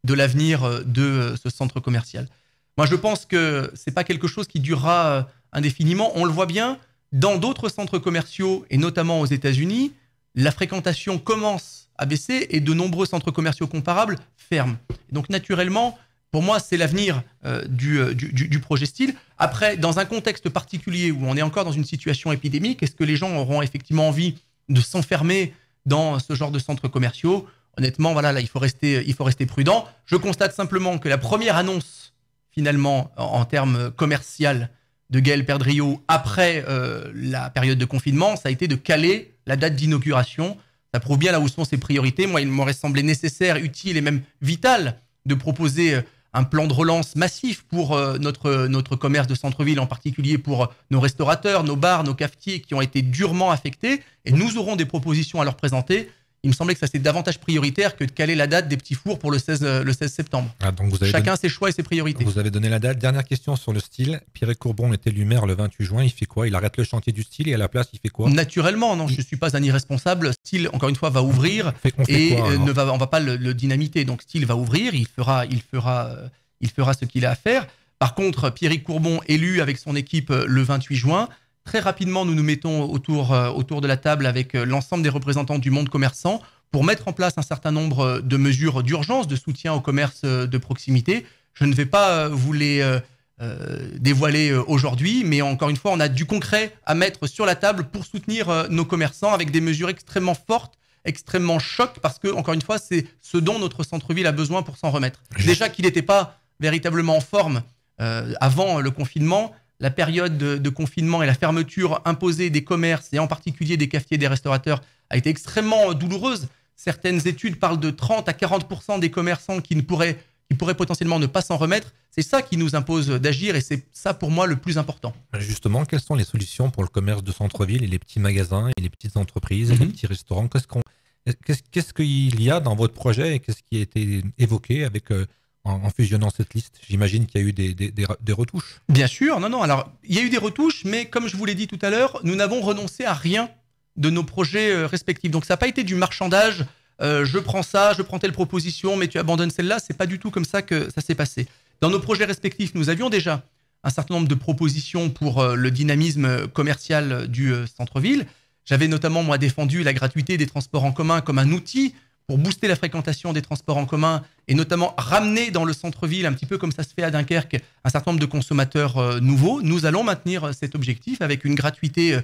de l'avenir de ce centre commercial. Moi, je pense que c'est pas quelque chose qui durera indéfiniment. On le voit bien dans d'autres centres commerciaux et notamment aux États-Unis, la fréquentation commence à baisser et de nombreux centres commerciaux comparables ferment. Donc, naturellement, pour moi, c'est l'avenir du projet Style. Après, dans un contexte particulier où on est encore dans une situation épidémique, est-ce que les gens auront effectivement envie de s'enfermer dans ce genre de centres commerciaux? Honnêtement, voilà, là, il faut rester prudent. Je constate simplement que la première annonce, finalement, en termes commercial de Gaël Perdriau après la période de confinement, ça a été de caler la date d'inauguration. Ça prouve bien là où sont ses priorités. Moi, il m'aurait semblé nécessaire, utile et même vital de proposer un plan de relance massif pour notre commerce de centre-ville, en particulier pour nos restaurateurs, nos bars, nos cafetiers qui ont été durement affectés. Et nous aurons des propositions à leur présenter. Il me semblait que ça c'était davantage prioritaire que de caler la date des petits fours pour le 16 septembre. Donc vous avez Chacun ses choix et ses priorités. Vous avez donné la date. Dernière question sur le style. Pierre Courbon est élu maire le 28 juin. Il fait quoi? Il arrête le chantier du style et à la place, il fait quoi? Naturellement, non, je ne suis pas un irresponsable. Style, encore une fois, va ouvrir on va pas le dynamiter. Donc Style va ouvrir, il fera ce qu'il a à faire. Par contre, Pierre Courbon élu avec son équipe le 28 juin. Très rapidement, nous nous mettons autour de la table avec l'ensemble des représentants du monde commerçant pour mettre en place un certain nombre de mesures d'urgence, de soutien au commerce de proximité. Je ne vais pas vous les dévoiler aujourd'hui, mais encore une fois, on a du concret à mettre sur la table pour soutenir nos commerçants avec des mesures extrêmement fortes, extrêmement choc, parce que, encore une fois, c'est ce dont notre centre-ville a besoin pour s'en remettre. Déjà qu'il n'était pas véritablement en forme avant le confinement, la période de confinement et la fermeture imposée des commerces, et en particulier des cafetiers et des restaurateurs, a été extrêmement douloureuse. Certaines études parlent de 30 à 40% des commerçants qui pourraient potentiellement ne pas s'en remettre. C'est ça qui nous impose d'agir, et c'est ça pour moi le plus important. Justement, quelles sont les solutions pour le commerce de centre-ville et les petits magasins et les petites entreprises et les petits restaurants? Qu'est-ce qu'il y a dans votre projet et qu'est-ce qui a été évoqué avec, en fusionnant cette liste? J'imagine qu'il y a eu des retouches. Bien sûr, non. Alors, il y a eu des retouches, mais comme je vous l'ai dit tout à l'heure, nous n'avons renoncé à rien de nos projets respectifs. Donc, ça n'a pas été du marchandage. Je prends ça, je prends telle proposition, mais tu abandonnes celle-là. C'est pas du tout comme ça que ça s'est passé. Dans nos projets respectifs, nous avions déjà un certain nombre de propositions pour le dynamisme commercial du centre-ville. J'avais notamment, moi, défendu la gratuité des transports en commun comme un outil pour booster la fréquentation des transports en commun et notamment ramener dans le centre-ville, un petit peu comme ça se fait à Dunkerque, un certain nombre de consommateurs nouveaux. Nous allons maintenir cet objectif avec une gratuité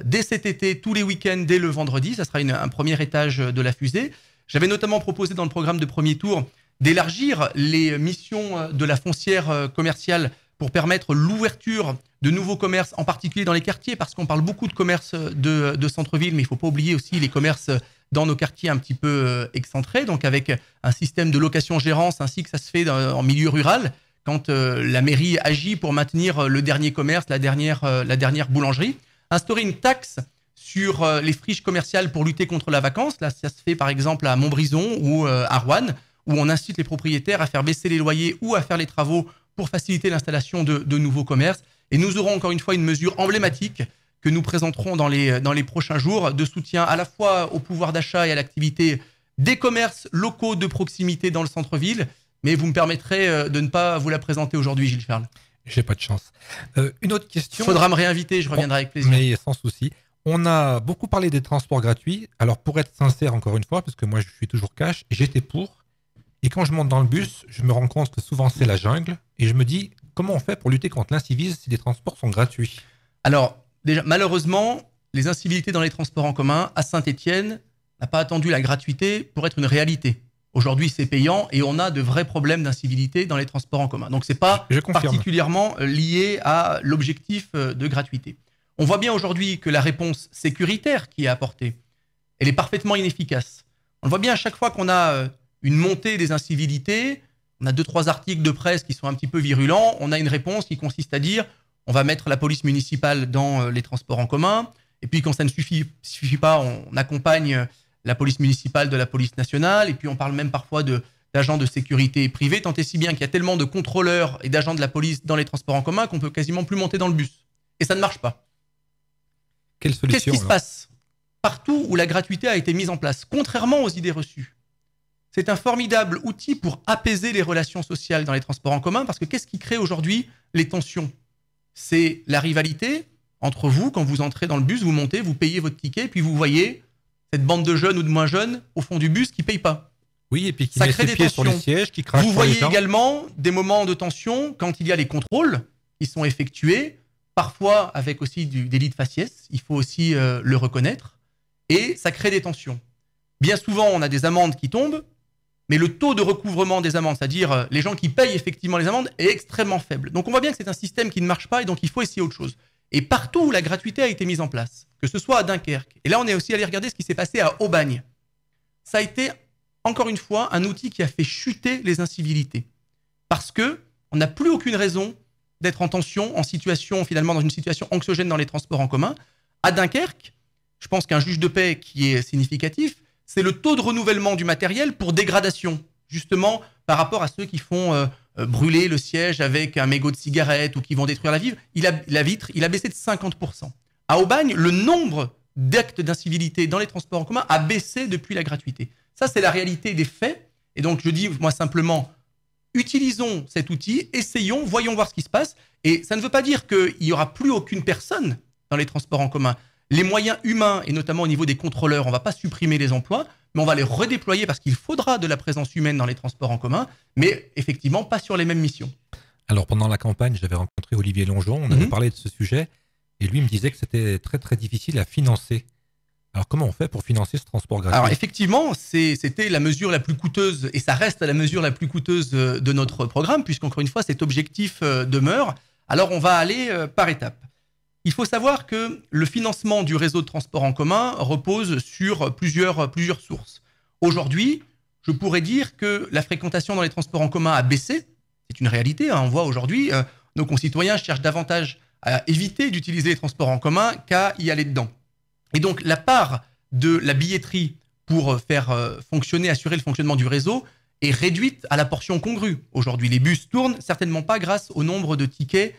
dès cet été, tous les week-ends, dès le vendredi. Ça sera un premier étage de la fusée. J'avais notamment proposé dans le programme de premier tour d'élargir les missions de la foncière commerciale pour permettre l'ouverture de nouveaux commerces, en particulier dans les quartiers, parce qu'on parle beaucoup de commerces de centre-ville, mais il ne faut pas oublier aussi les commerces dans nos quartiers un petit peu excentrés, donc avec un système de location-gérance, ainsi que ça se fait en milieu rural, quand la mairie agit pour maintenir le dernier commerce, la dernière boulangerie. Instaurer une taxe sur les friches commerciales pour lutter contre la vacance. Là, ça se fait par exemple à Montbrison ou à Roanne, où on incite les propriétaires à faire baisser les loyers ou à faire les travaux pour faciliter l'installation de nouveaux commerces. Et nous aurons encore une fois une mesure emblématique que nous présenterons dans les prochains jours de soutien à la fois au pouvoir d'achat et à l'activité des commerces locaux de proximité dans le centre-ville. Mais vous me permettrez de ne pas vous la présenter aujourd'hui, Gilles Charles. J'ai pas de chance. Une autre question. Il faudra me réinviter, je reviendrai avec plaisir. Mais sans souci. On a beaucoup parlé des transports gratuits. Alors, pour être sincère, encore une fois, parce que moi, je suis toujours cash, j'étais pour. Et quand je monte dans le bus, je me rends compte que souvent, c'est la jungle. Et je me dis, comment on fait pour lutter contre l'incivisme si les transports sont gratuits? Alors, déjà, malheureusement, les incivilités dans les transports en commun, à Saint-Étienne, n'a pas attendu la gratuité pour être une réalité. Aujourd'hui, c'est payant et on a de vrais problèmes d'incivilité dans les transports en commun. Donc, ce n'est pas particulièrement lié à l'objectif de gratuité. On voit bien aujourd'hui que la réponse sécuritaire qui est apportée, elle est parfaitement inefficace. On le voit bien à chaque fois qu'on a une montée des incivilités, on a 2-3 articles de presse qui sont un petit peu virulents, on a une réponse qui consiste à dire on va mettre la police municipale dans les transports en commun, et puis quand ça ne suffit pas, on accompagne la police municipale de la police nationale, et puis on parle même parfois d'agents de sécurité privés, tant et si bien qu'il y a tellement de contrôleurs et d'agents de la police dans les transports en commun qu'on peut quasiment plus monter dans le bus. Et ça ne marche pas. Quelle solution? Qu'est-ce qui se passe? Partout où la gratuité a été mise en place, contrairement aux idées reçues, c'est un formidable outil pour apaiser les relations sociales dans les transports en commun, parce que qu'est-ce qui crée aujourd'hui les tensions? C'est la rivalité entre vous. Quand vous entrez dans le bus, vous montez, vous payez votre ticket, puis vous voyez cette bande de jeunes ou de moins jeunes au fond du bus qui ne payent pas. Oui, et puis qui ça met crée ses des pieds tensions. Sur les sièges, qui crachent vous sur les voyez gens. également des moments de tension quand il y a les contrôles qui sont effectués, parfois avec aussi du délit de faciès, il faut aussi le reconnaître, et ça crée des tensions. Bien souvent, on a des amendes qui tombent, mais le taux de recouvrement des amendes, c'est-à-dire les gens qui payent effectivement les amendes, est extrêmement faible. Donc on voit bien que c'est un système qui ne marche pas et donc il faut essayer autre chose. Et partout où la gratuité a été mise en place, que ce soit à Dunkerque, et là on est aussi allé regarder ce qui s'est passé à Aubagne, ça a été, encore une fois, un outil qui a fait chuter les incivilités. Parce qu'on n'a plus aucune raison d'être en tension, finalement dans une situation anxiogène dans les transports en commun. À Dunkerque, je pense qu'un juge de paix qui est significatif, c'est le taux de renouvellement du matériel pour dégradation, justement par rapport à ceux qui font brûler le siège avec un mégot de cigarette ou qui vont détruire la vitre, il a baissé de 50%. À Aubagne, le nombre d'actes d'incivilité dans les transports en commun a baissé depuis la gratuité. Ça, c'est la réalité des faits. Et donc, je dis, moi, simplement, utilisons cet outil, essayons, voyons voir ce qui se passe. Et ça ne veut pas dire qu'il n'y aura plus aucune personne dans les transports en commun. Les moyens humains, et notamment au niveau des contrôleurs, on ne va pas supprimer les emplois, mais on va les redéployer parce qu'il faudra de la présence humaine dans les transports en commun, mais effectivement pas sur les mêmes missions. Alors pendant la campagne, j'avais rencontré Olivier Longeon, on avait parlé de ce sujet, et lui me disait que c'était très très difficile à financer. Alors comment on fait pour financer ce transport gratuit? Alors effectivement, c'était la mesure la plus coûteuse, et ça reste la mesure la plus coûteuse de notre programme, puisqu'encore une fois, cet objectif demeure. Alors on va aller par étapes. Il faut savoir que le financement du réseau de transport en commun repose sur plusieurs sources. Aujourd'hui, je pourrais dire que la fréquentation dans les transports en commun a baissé. C'est une réalité, hein. On voit aujourd'hui, nos concitoyens cherchent davantage à éviter d'utiliser les transports en commun qu'à y aller dedans. Et donc, la part de la billetterie pour faire assurer le fonctionnement du réseau est réduite à la portion congrue. Aujourd'hui, les bus tournent certainement pas grâce au nombre de tickets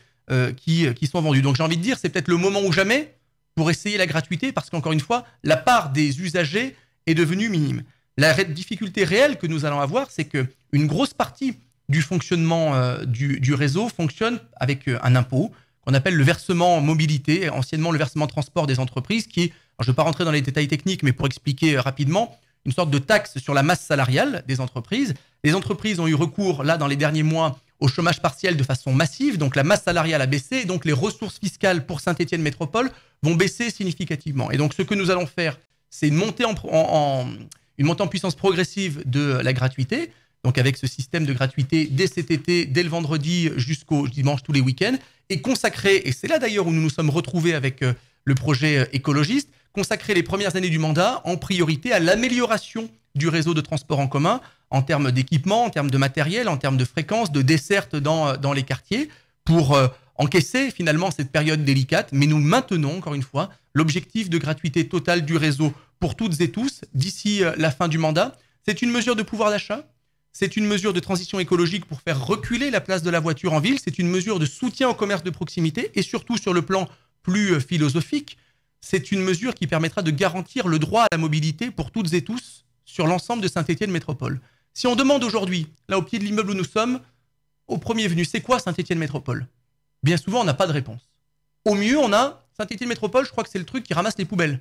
qui sont vendus. Donc, j'ai envie de dire, c'est peut-être le moment ou jamais pour essayer la gratuité parce qu'encore une fois, la part des usagers est devenue minime. La difficulté réelle que nous allons avoir, c'est qu'une grosse partie du fonctionnement du réseau fonctionne avec un impôt qu'on appelle le versement mobilité, anciennement le versement transport des entreprises, qui est, alors je ne vais pas rentrer dans les détails techniques, mais pour expliquer rapidement, une sorte de taxe sur la masse salariale des entreprises. Les entreprises ont eu recours, là, dans les derniers mois, au chômage partiel de façon massive, donc la masse salariale a baissé, et donc les ressources fiscales pour Saint-Étienne Métropole vont baisser significativement. Et donc ce que nous allons faire, c'est une montée en puissance progressive de la gratuité, donc avec ce système de gratuité dès cet été, dès le vendredi jusqu'au dimanche, tous les week-ends, et consacrer, et c'est là d'ailleurs où nous nous sommes retrouvés avec le projet écologiste, consacrer les premières années du mandat en priorité à l'amélioration du réseau de transport en commun en termes d'équipement, en termes de matériel, en termes de fréquence, de desserte dans les quartiers pour encaisser finalement cette période délicate. Mais nous maintenons encore une fois l'objectif de gratuité totale du réseau pour toutes et tous d'ici la fin du mandat. C'est une mesure de pouvoir d'achat. C'est une mesure de transition écologique pour faire reculer la place de la voiture en ville. C'est une mesure de soutien au commerce de proximité et surtout sur le plan plus philosophique, c'est une mesure qui permettra de garantir le droit à la mobilité pour toutes et tous sur l'ensemble de Saint-Étienne Métropole. Si on demande aujourd'hui, là au pied de l'immeuble où nous sommes, au premier venu, c'est quoi Saint-Étienne Métropole? Bien souvent, on n'a pas de réponse. Au mieux, on a Saint-Étienne Métropole, je crois que c'est le truc qui ramasse les poubelles.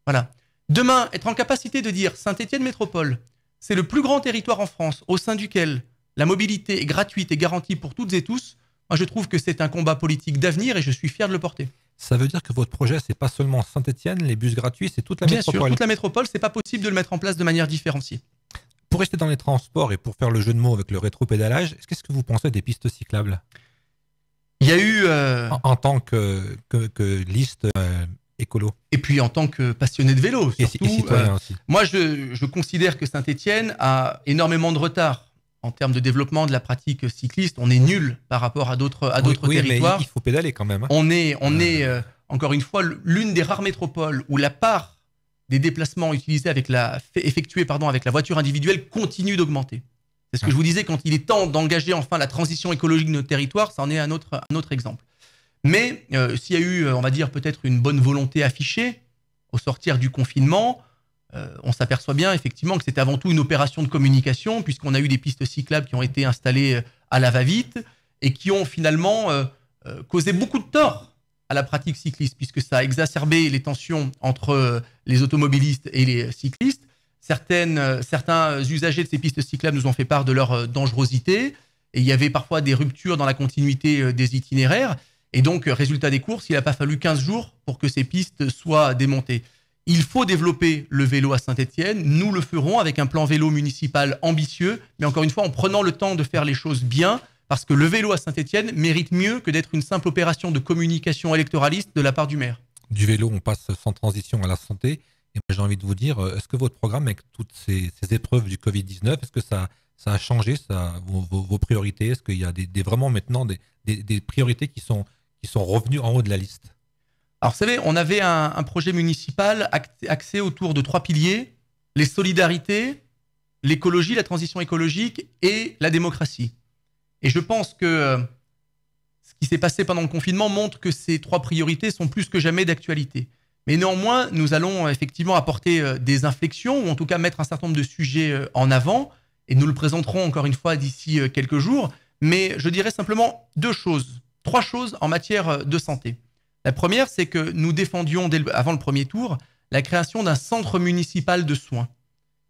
Voilà. Demain, être en capacité de dire Saint-Étienne Métropole, c'est le plus grand territoire en France au sein duquel la mobilité est gratuite et garantie pour toutes et tous. Moi, je trouve que c'est un combat politique d'avenir et je suis fier de le porter. Ça veut dire que votre projet, c'est pas seulement Saint-Étienne, les bus gratuits, c'est toute la métropole. Bien sûr, toute la métropole, c'est pas possible de le mettre en place de manière différenciée. Pour rester dans les transports et pour faire le jeu de mots avec le rétropédalage, qu'est-ce que vous pensez des pistes cyclables? Il y a eu... En tant que liste écolo. Et puis en tant que passionné de vélo, surtout. Et citoyen aussi. Moi, je considère que Saint-Étienne a énormément de retard en termes de développement de la pratique cycliste. On est nul par rapport à d'autres territoires. Mais il faut pédaler quand même. Hein. On est encore une fois, l'une des rares métropoles où la part des déplacements effectués avec la voiture individuelle continue d'augmenter. C'est ce que je vous disais, quand il est temps d'engager enfin la transition écologique de notre territoire, ça en est un autre exemple. Mais s'il y a eu, on va dire, peut-être une bonne volonté affichée au sortir du confinement, on s'aperçoit bien effectivement que c'était avant tout une opération de communication, puisqu'on a eu des pistes cyclables qui ont été installées à la va-vite et qui ont finalement causé beaucoup de tort à la pratique cycliste, puisque ça a exacerbé les tensions entre les automobilistes et les cyclistes. Certains usagers de ces pistes cyclables nous ont fait part de leur dangerosité, et il y avait parfois des ruptures dans la continuité des itinéraires. Et donc, résultat des courses, il n'a pas fallu 15 jours pour que ces pistes soient démontées. Il faut développer le vélo à Saint-Étienne. Nous le ferons avec un plan vélo municipal ambitieux, mais encore une fois, en prenant le temps de faire les choses bien, parce que le vélo à Saint-Étienne mérite mieux que d'être une simple opération de communication électoraliste de la part du maire. Du vélo, on passe sans transition à la santé. Et moi, j'ai envie de vous dire, est-ce que votre programme, avec toutes ces épreuves du Covid-19, est-ce que ça a changé vos priorités? Est-ce qu'il y a vraiment maintenant des priorités qui sont revenues en haut de la liste? Alors, vous savez, on avait un projet municipal axé autour de 3 piliers: les solidarités, l'écologie, la transition écologique et la démocratie. Et je pense que ce qui s'est passé pendant le confinement montre que ces 3 priorités sont plus que jamais d'actualité. Mais néanmoins, nous allons effectivement apporter des inflexions, ou en tout cas mettre un certain nombre de sujets en avant, et nous le présenterons encore une fois d'ici quelques jours. Mais je dirais simplement 3 choses en matière de santé. La première, c'est que nous défendions avant le premier tour la création d'un centre municipal de soins.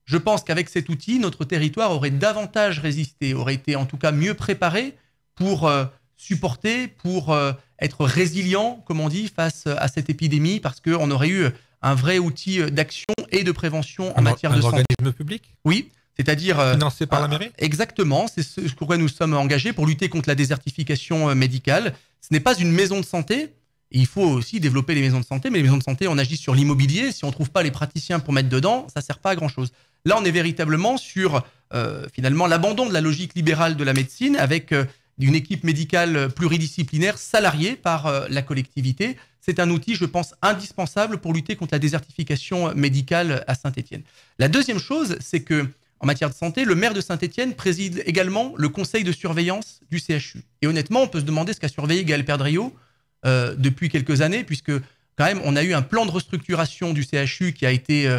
Je pense qu'avec cet outil, notre territoire aurait davantage résisté, aurait été en tout cas mieux préparé pour supporter, pour être résilient, comme on dit, face à cette épidémie, parce qu'on aurait eu un vrai outil d'action et de prévention en matière de santé. Un organisme public ? Oui, c'est-à-dire... financé par la mairie ? Exactement, c'est ce sur quoi nous sommes engagés pour lutter contre la désertification médicale. Ce n'est pas une maison de santé. Il faut aussi développer les maisons de santé, mais les maisons de santé, on agit sur l'immobilier. Si on ne trouve pas les praticiens pour mettre dedans, ça ne sert pas à grand-chose. Là, on est véritablement sur, finalement, l'abandon de la logique libérale de la médecine avec une équipe médicale pluridisciplinaire salariée par la collectivité. C'est un outil, je pense, indispensable pour lutter contre la désertification médicale à Saint-Étienne. La deuxième chose, c'est que en matière de santé, le maire de Saint-Étienne préside également le conseil de surveillance du CHU. Et honnêtement, on peut se demander ce qu'a surveillé Gaël Perdriau depuis quelques années, puisque quand même, on a eu un plan de restructuration du CHU qui a été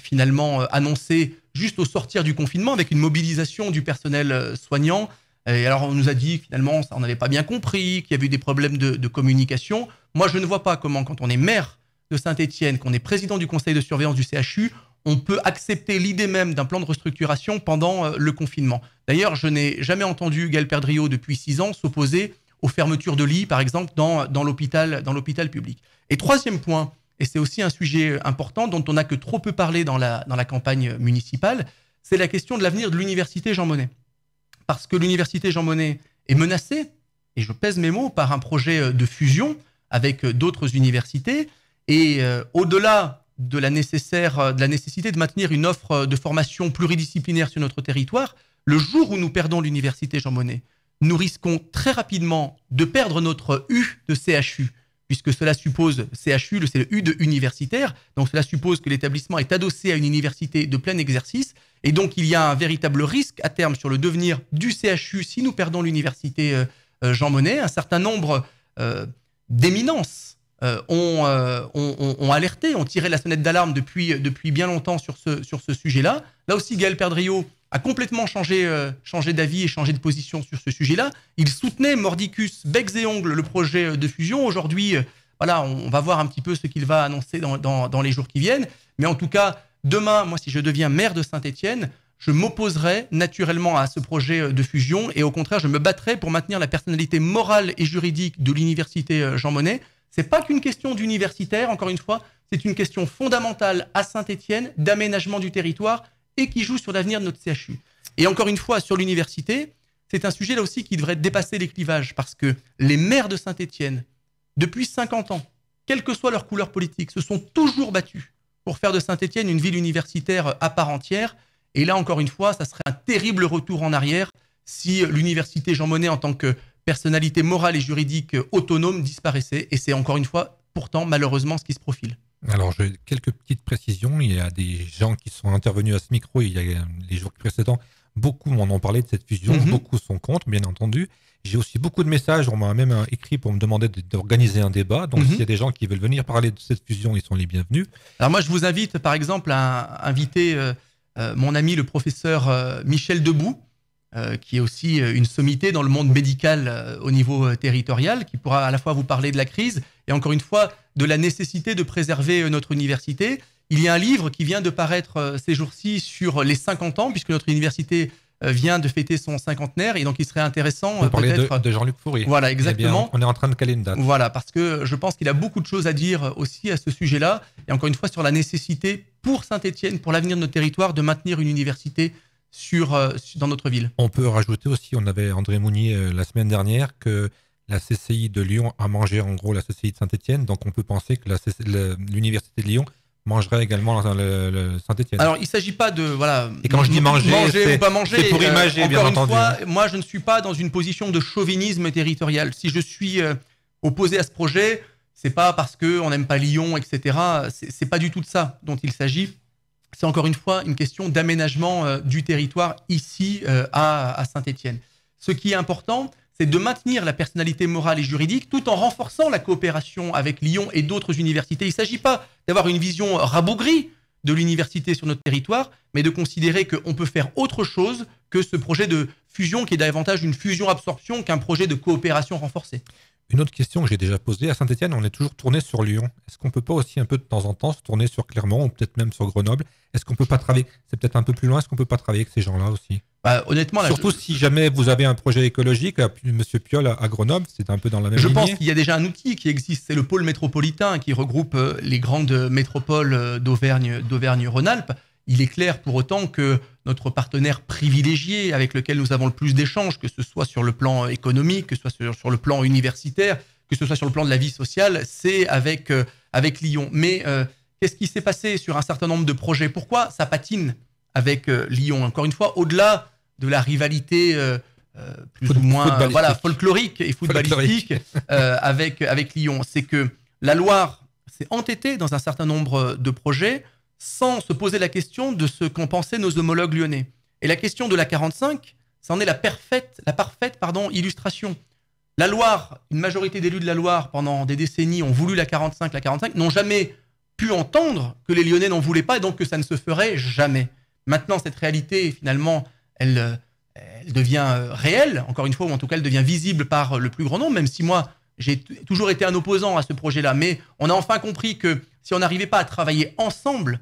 finalement annoncé juste au sortir du confinement, avec une mobilisation du personnel soignant. Et alors, on nous a dit finalement, on n'avait pas bien compris, qu'il y avait eu des problèmes de communication. Moi, je ne vois pas comment, quand on est maire de Saint-Étienne, qu'on est président du conseil de surveillance du CHU, on peut accepter l'idée même d'un plan de restructuration pendant le confinement. D'ailleurs, je n'ai jamais entendu Gaël Perdriau depuis 6 ans s'opposer aux fermetures de lits, par exemple, dans l'hôpital public. Et troisième point, et c'est aussi un sujet important dont on n'a que trop peu parlé dans la campagne municipale, c'est la question de l'avenir de l'université Jean Monnet. Parce que l'université Jean Monnet est menacée, et je pèse mes mots, par un projet de fusion avec d'autres universités. Et au-delà de la nécessité de maintenir une offre de formation pluridisciplinaire sur notre territoire, le jour où nous perdons l'université Jean Monnet, nous risquons très rapidement de perdre notre U de CHU, puisque cela suppose, CHU, c'est le U de universitaire, donc cela suppose que l'établissement est adossé à une université de plein exercice, et donc il y a un véritable risque à terme sur le devenir du CHU si nous perdons l'université Jean Monnet. Un certain nombre d'éminences ont alerté, ont tiré la sonnette d'alarme depuis bien longtemps sur ce sujet-là. Là aussi, Gaël Perdriau a complètement changé d'avis et changé de position sur ce sujet-là. Il soutenait mordicus, becs et ongles le projet de fusion. Aujourd'hui, voilà, on va voir un petit peu ce qu'il va annoncer dans les jours qui viennent. Mais en tout cas, demain, moi, si je deviens maire de Saint-Étienne, je m'opposerai naturellement à ce projet de fusion et au contraire, je me battrai pour maintenir la personnalité morale et juridique de l'université Jean Monnet. C'est pas qu'une question d'universitaire, encore une fois, c'est une question fondamentale à Saint-Étienne d'aménagement du territoire et qui joue sur l'avenir de notre CHU. Et encore une fois, sur l'université, c'est un sujet là aussi qui devrait dépasser les clivages parce que les maires de Saint-Étienne, depuis 50 ans, quelle que soit leur couleur politique, se sont toujours battus pour faire de Saint-Étienne une ville universitaire à part entière. Et là, encore une fois, ça serait un terrible retour en arrière si l'université Jean Monnet, en tant que personnalité morale et juridique autonome, disparaissait. Et c'est encore une fois, pourtant, malheureusement, ce qui se profile. Alors, j'ai quelques petites précisions. Il y a des gens qui sont intervenus à ce micro il y a les jours précédents. Beaucoup m'en ont parlé de cette fusion. Beaucoup sont contre, bien entendu. J'ai aussi beaucoup de messages. On m'a même écrit pour me demander d'organiser un débat. Donc, s'il y a des gens qui veulent venir parler de cette fusion, ils sont les bienvenus. Alors, moi, je vous invite, par exemple, à inviter mon ami, le professeur Michel Debout, qui est aussi une sommité dans le monde médical au niveau territorial, qui pourra à la fois vous parler de la crise et encore une fois de la nécessité de préserver notre université. Il y a un livre qui vient de paraître ces jours-ci sur les 50 ans, puisque notre université vient de fêter son cinquantenaire, et donc il serait intéressant vous parlez de Jean-Luc Fourie. Voilà, exactement. Eh bien, on est en train de caler une date. Voilà, parce que je pense qu'il a beaucoup de choses à dire aussi à ce sujet-là, et encore une fois sur la nécessité pour Saint-Étienne, pour l'avenir de notre territoire, de maintenir une université dans notre ville. On peut rajouter aussi, on avait André Mounier la semaine dernière, que la CCI de Lyon a mangé en gros la CCI de Saint-Étienne, donc on peut penser que l'université de Lyon mangerait également le Saint-Étienne. Alors, il ne s'agit pas de... Voilà, et quand je dis manger ou pas manger, c'est pour imager, bien entendu. Encore une fois, moi, je ne suis pas dans une position de chauvinisme territorial. Si je suis opposé à ce projet, c'est pas parce qu'on n'aime pas Lyon, etc. C'est pas du tout de ça dont il s'agit. C'est encore une fois une question d'aménagement du territoire ici à Saint-Étienne. Ce qui est important, c'est de maintenir la personnalité morale et juridique tout en renforçant la coopération avec Lyon et d'autres universités. Il ne s'agit pas d'avoir une vision rabougrie de l'université sur notre territoire, mais de considérer qu'on peut faire autre chose que ce projet de fusion qui est davantage une fusion-absorption qu'un projet de coopération renforcée. Une autre question que j'ai déjà posée, à Saint-Étienne, on est toujours tourné sur Lyon. Est-ce qu'on peut pas aussi un peu de temps en temps se tourner sur Clermont ou peut-être même sur Grenoble? Est-ce qu'on peut pas travailler, c'est peut-être un peu plus loin, est-ce qu'on peut pas travailler avec ces gens-là aussi? Honnêtement, surtout si jamais vous avez un projet écologique, Monsieur Piolle à Grenoble, c'est un peu dans la même lignée. Je pense qu'il y a déjà un outil qui existe, c'est le pôle métropolitain qui regroupe les grandes métropoles d'Auvergne-Rhône-Alpes. Il est clair pour autant que notre partenaire privilégié avec lequel nous avons le plus d'échanges, que ce soit sur le plan économique, que ce soit sur le plan universitaire, que ce soit sur le plan de la vie sociale, c'est avec Lyon. Mais qu'est-ce qui s'est passé sur un certain nombre de projets? Pourquoi ça patine avec Lyon? Encore une fois, au-delà de la rivalité plus ou moins folklorique et footballistique avec Lyon, c'est que la Loire s'est entêtée dans un certain nombre de projets sans se poser la question de ce qu'en pensaient nos homologues lyonnais. Et la question de la 45, ça en est la parfaite illustration. La Loire, une majorité d'élus de la Loire pendant des décennies ont voulu la 45, n'ont jamais pu entendre que les Lyonnais n'en voulaient pas et donc que ça ne se ferait jamais. Maintenant, cette réalité, finalement, elle devient réelle, encore une fois, ou en tout cas, elle devient visible par le plus grand nombre, même si moi, j'ai toujours été un opposant à ce projet-là. Mais on a enfin compris que si on n'arrivait pas à travailler ensemble,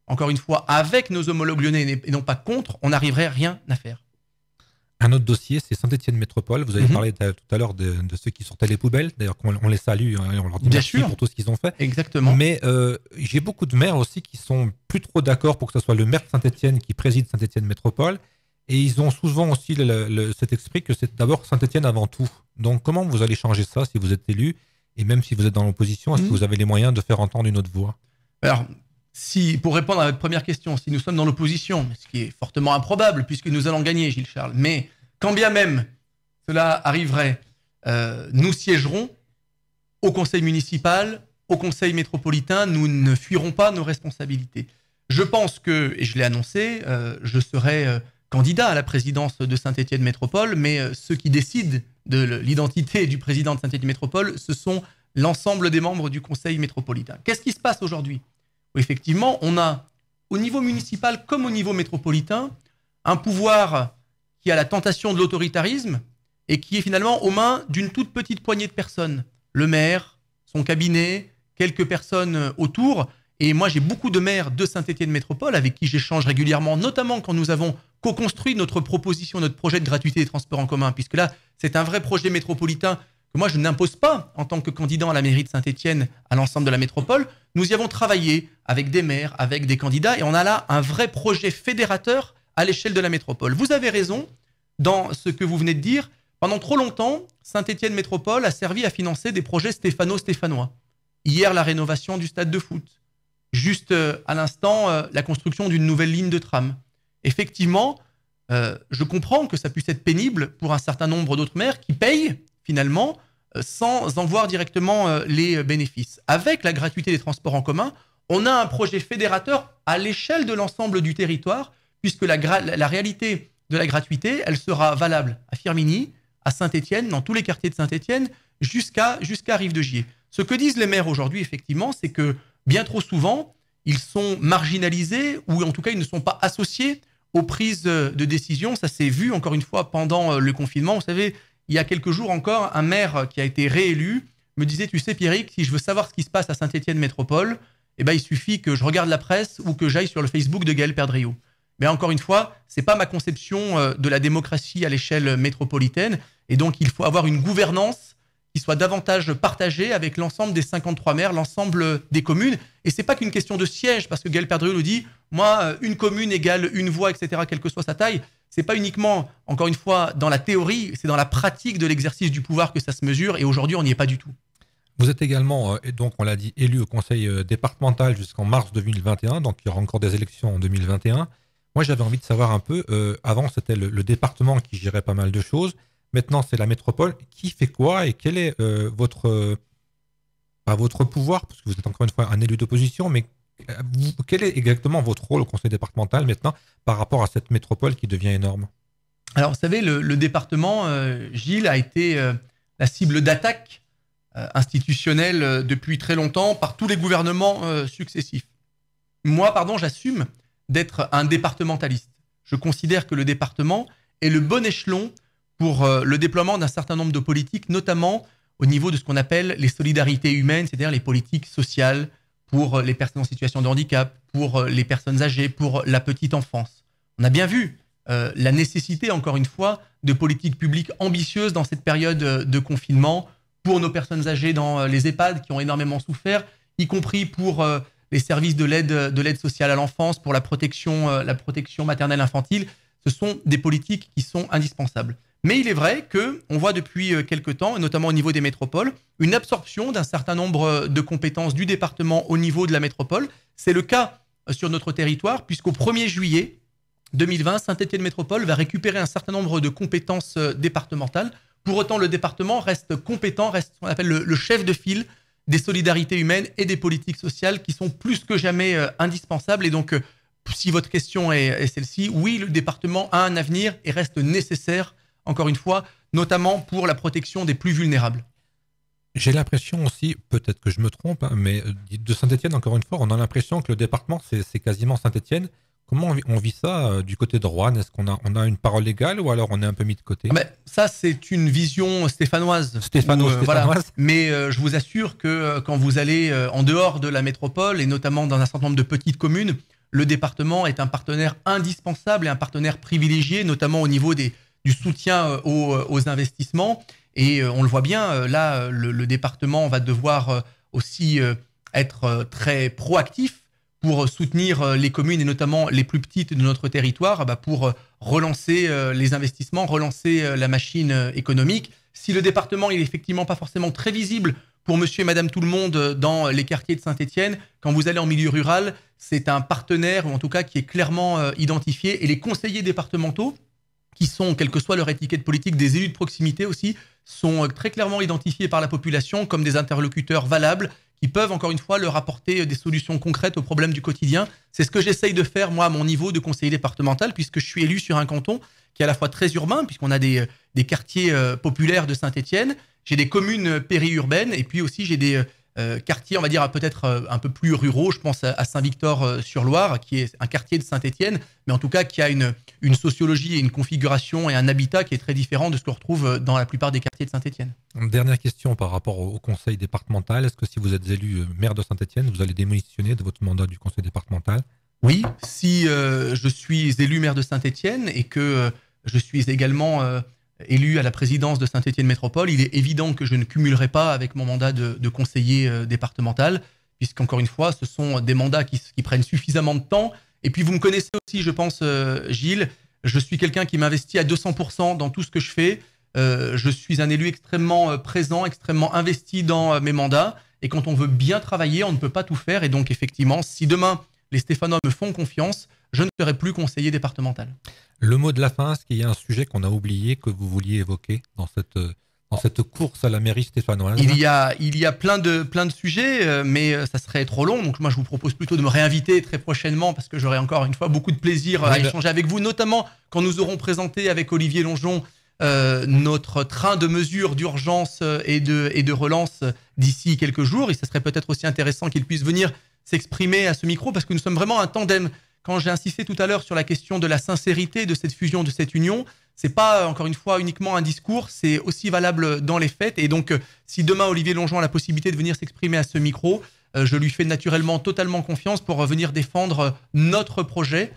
encore une fois, avec nos homologues lyonnais et non pas contre, on n'arriverait rien à faire. Un autre dossier, c'est Saint-Étienne Métropole. Vous avez parlé tout à l'heure de ceux qui sortaient les poubelles. D'ailleurs, on les salue et on leur dit merci pour tout ce qu'ils ont fait. Exactement. Mais j'ai beaucoup de maires aussi qui sont plus trop d'accord pour que ce soit le maire de Saint-Étienne qui préside Saint-Étienne Métropole. Et ils ont souvent aussi cet esprit que c'est d'abord Saint-Étienne avant tout. Donc, comment vous allez changer ça si vous êtes élu? Et même si vous êtes dans l'opposition, est-ce que vous avez les moyens de faire entendre une autre voix? Alors, pour répondre à votre première question, si nous sommes dans l'opposition, ce qui est fortement improbable puisque nous allons gagner, Gilles Charles, mais quand bien même cela arriverait, nous siégerons au conseil municipal, au conseil métropolitain, nous ne fuirons pas nos responsabilités. Je pense que, et je l'ai annoncé, je serai candidat à la présidence de Saint-Étienne Métropole, mais ceux qui décident de l'identité du président de Saint-Étienne Métropole, ce sont l'ensemble des membres du conseil métropolitain. Qu'est-ce qui se passe aujourd'hui? Effectivement, on a, au niveau municipal comme au niveau métropolitain, un pouvoir qui a la tentation de l'autoritarisme et qui est finalement aux mains d'une toute petite poignée de personnes. Le maire, son cabinet, quelques personnes autour. Et moi, j'ai beaucoup de maires de Saint-Étienne Métropole avec qui j'échange régulièrement, notamment quand nous avons co-construit notre proposition, notre projet de gratuité des transports en commun, puisque là, c'est un vrai projet métropolitain que moi, je n'impose pas en tant que candidat à la mairie de Saint-Étienne à l'ensemble de la métropole. Nous y avons travaillé avec des maires, avec des candidats, et on a là un vrai projet fédérateur à l'échelle de la métropole. Vous avez raison dans ce que vous venez de dire. Pendant trop longtemps, Saint-Étienne Métropole a servi à financer des projets stéphano-stéphanois. Hier, la rénovation du stade de foot. Juste à l'instant, la construction d'une nouvelle ligne de tram. Effectivement, je comprends que ça puisse être pénible pour un certain nombre d'autres maires qui payent finalement sans en voir directement les bénéfices. Avec la gratuité des transports en commun, on a un projet fédérateur à l'échelle de l'ensemble du territoire, puisque la réalité de la gratuité, elle sera valable à Firminy, à Saint-Étienne, dans tous les quartiers de Saint-Étienne, jusqu'à Rive-de-Gier. Ce que disent les maires aujourd'hui, effectivement, c'est que bien trop souvent, ils sont marginalisés ou en tout cas, ils ne sont pas associés aux prises de décision. Ça s'est vu, encore une fois, pendant le confinement. Vous savez, il y a quelques jours encore, un maire qui a été réélu me disait, tu sais Pierrick, si je veux savoir ce qui se passe à Saint-Étienne Métropole, eh ben, il suffit que je regarde la presse ou que j'aille sur le Facebook de Gaël Perdriau. Mais encore une fois, c'est pas ma conception de la démocratie à l'échelle métropolitaine. Et donc, il faut avoir une gouvernance qui soit davantage partagée avec l'ensemble des 53 maires, l'ensemble des communes. Et c'est pas qu'une question de siège, parce que Gaël Perdriau nous dit, moi, une commune égale une voix, etc., quelle que soit sa taille. C'est pas uniquement, encore une fois, dans la théorie, c'est dans la pratique de l'exercice du pouvoir que ça se mesure. Et aujourd'hui, on n'y est pas du tout. Vous êtes également, donc on l'a dit, élu au conseil départemental jusqu'en mars 2021, donc il y aura encore des élections en 2021. Moi, j'avais envie de savoir un peu, avant c'était le département qui gérait pas mal de choses, maintenant c'est la métropole. Qui fait quoi et quel est votre pouvoir, parce que vous êtes encore une fois un élu d'opposition, mais quel est exactement votre rôle au conseil départemental maintenant par rapport à cette métropole qui devient énorme? Alors, vous savez, le département, Gilles, a été la cible d'attaque institutionnelle depuis très longtemps par tous les gouvernements successifs. Moi, j'assume d'être un départementaliste. Je considère que le département est le bon échelon pour le déploiement d'un certain nombre de politiques, notamment au niveau de ce qu'on appelle les solidarités humaines, c'est-à-dire les politiques sociales pour les personnes en situation de handicap, pour les personnes âgées, pour la petite enfance. On a bien vu la nécessité, encore une fois, de politiques publiques ambitieuses dans cette période de confinement pour nos personnes âgées dans les EHPAD qui ont énormément souffert, y compris pour les services de l'aide sociale à l'enfance, pour la protection maternelle infantile. Ce sont des politiques qui sont indispensables. Mais il est vrai qu'on voit depuis quelque temps, et notamment au niveau des métropoles, une absorption d'un certain nombre de compétences du département au niveau de la métropole. C'est le cas sur notre territoire, puisqu'au 1er juillet 2020, Saint-Étienne Métropole va récupérer un certain nombre de compétences départementales. Pour autant, le département reste compétent, reste ce qu'on appelle le chef de file des solidarités humaines et des politiques sociales qui sont plus que jamais indispensables. Et donc, si votre question est celle-ci, oui, le département a un avenir et reste nécessaire, encore une fois, notamment pour la protection des plus vulnérables. J'ai l'impression aussi, peut-être que je me trompe, hein, mais de Saint-Étienne, encore une fois, on a l'impression que le département, c'est quasiment Saint-Étienne. Comment on vit ça du côté de Roanne? Est-ce qu'on a une parole légale ou alors on est un peu mis de côté? Ça, c'est une vision stéphanoise. Stéphanoise. Voilà. Mais je vous assure que quand vous allez en dehors de la métropole et notamment dans un certain nombre de petites communes, le département est un partenaire indispensable et un partenaire privilégié, notamment au niveau du soutien aux investissements. Et on le voit bien, là, le département va devoir aussi être très proactif pour soutenir les communes et notamment les plus petites de notre territoire, pour relancer les investissements, relancer la machine économique. Si le département est effectivement pas forcément très visible pour monsieur et madame tout le monde dans les quartiers de Saint-Étienne, quand vous allez en milieu rural, c'est un partenaire, ou en tout cas qui est clairement identifié. Et les conseillers départementaux, qui sont, quelle que soit leur étiquette politique, des élus de proximité aussi, sont très clairement identifiés par la population comme des interlocuteurs valables qui peuvent, encore une fois, leur apporter des solutions concrètes aux problèmes du quotidien. C'est ce que j'essaye de faire, moi, à mon niveau de conseiller départemental, puisque je suis élu sur un canton qui est à la fois très urbain, puisqu'on a des quartiers populaires de Saint-Étienne, j'ai des communes périurbaines, et puis aussi j'ai des quartiers, on va dire, peut-être un peu plus ruraux. Je pense à Saint-Victor-sur-Loire, qui est un quartier de Saint-Étienne, mais en tout cas qui a une sociologie et une configuration et un habitat qui est très différent de ce qu'on retrouve dans la plupart des quartiers de Saint-Étienne. Dernière question par rapport au conseil départemental. Est-ce que si vous êtes élu maire de Saint-Étienne, vous allez démissionner de votre mandat du conseil départemental? Oui, si je suis élu maire de Saint-Étienne et que je suis également élu à la présidence de Saint-Étienne Métropole, il est évident que je ne cumulerai pas avec mon mandat de conseiller départemental, puisqu'encore une fois, ce sont des mandats qui prennent suffisamment de temps. Et puis vous me connaissez aussi, je pense, Gilles, je suis quelqu'un qui m'investit à 200% dans tout ce que je fais. Je suis un élu extrêmement présent, extrêmement investi dans mes mandats. Et quand on veut bien travailler, on ne peut pas tout faire. Et donc effectivement, si demain les Stéphanois me font confiance, je ne serai plus conseiller départemental. Le mot de la fin, est-ce qu'il y a un sujet qu'on a oublié, que vous vouliez évoquer dans cette course à la mairie stéphanoise? Il y a plein de sujets, mais ça serait trop long. Donc moi, je vous propose plutôt de me réinviter très prochainement, parce que j'aurai encore une fois beaucoup de plaisir à échanger avec vous, notamment quand nous aurons présenté avec Olivier Longeon notre train de mesures d'urgence et de relance d'ici quelques jours. Et ça serait peut-être aussi intéressant qu'il puisse venir s'exprimer à ce micro, parce que nous sommes vraiment un tandem. Quand j'ai insisté tout à l'heure sur la question de la sincérité de cette fusion, de cette union, c'est pas, encore une fois, uniquement un discours, c'est aussi valable dans les faits. Et donc, si demain Olivier Longeon a la possibilité de venir s'exprimer à ce micro, je lui fais naturellement totalement confiance pour venir défendre notre projet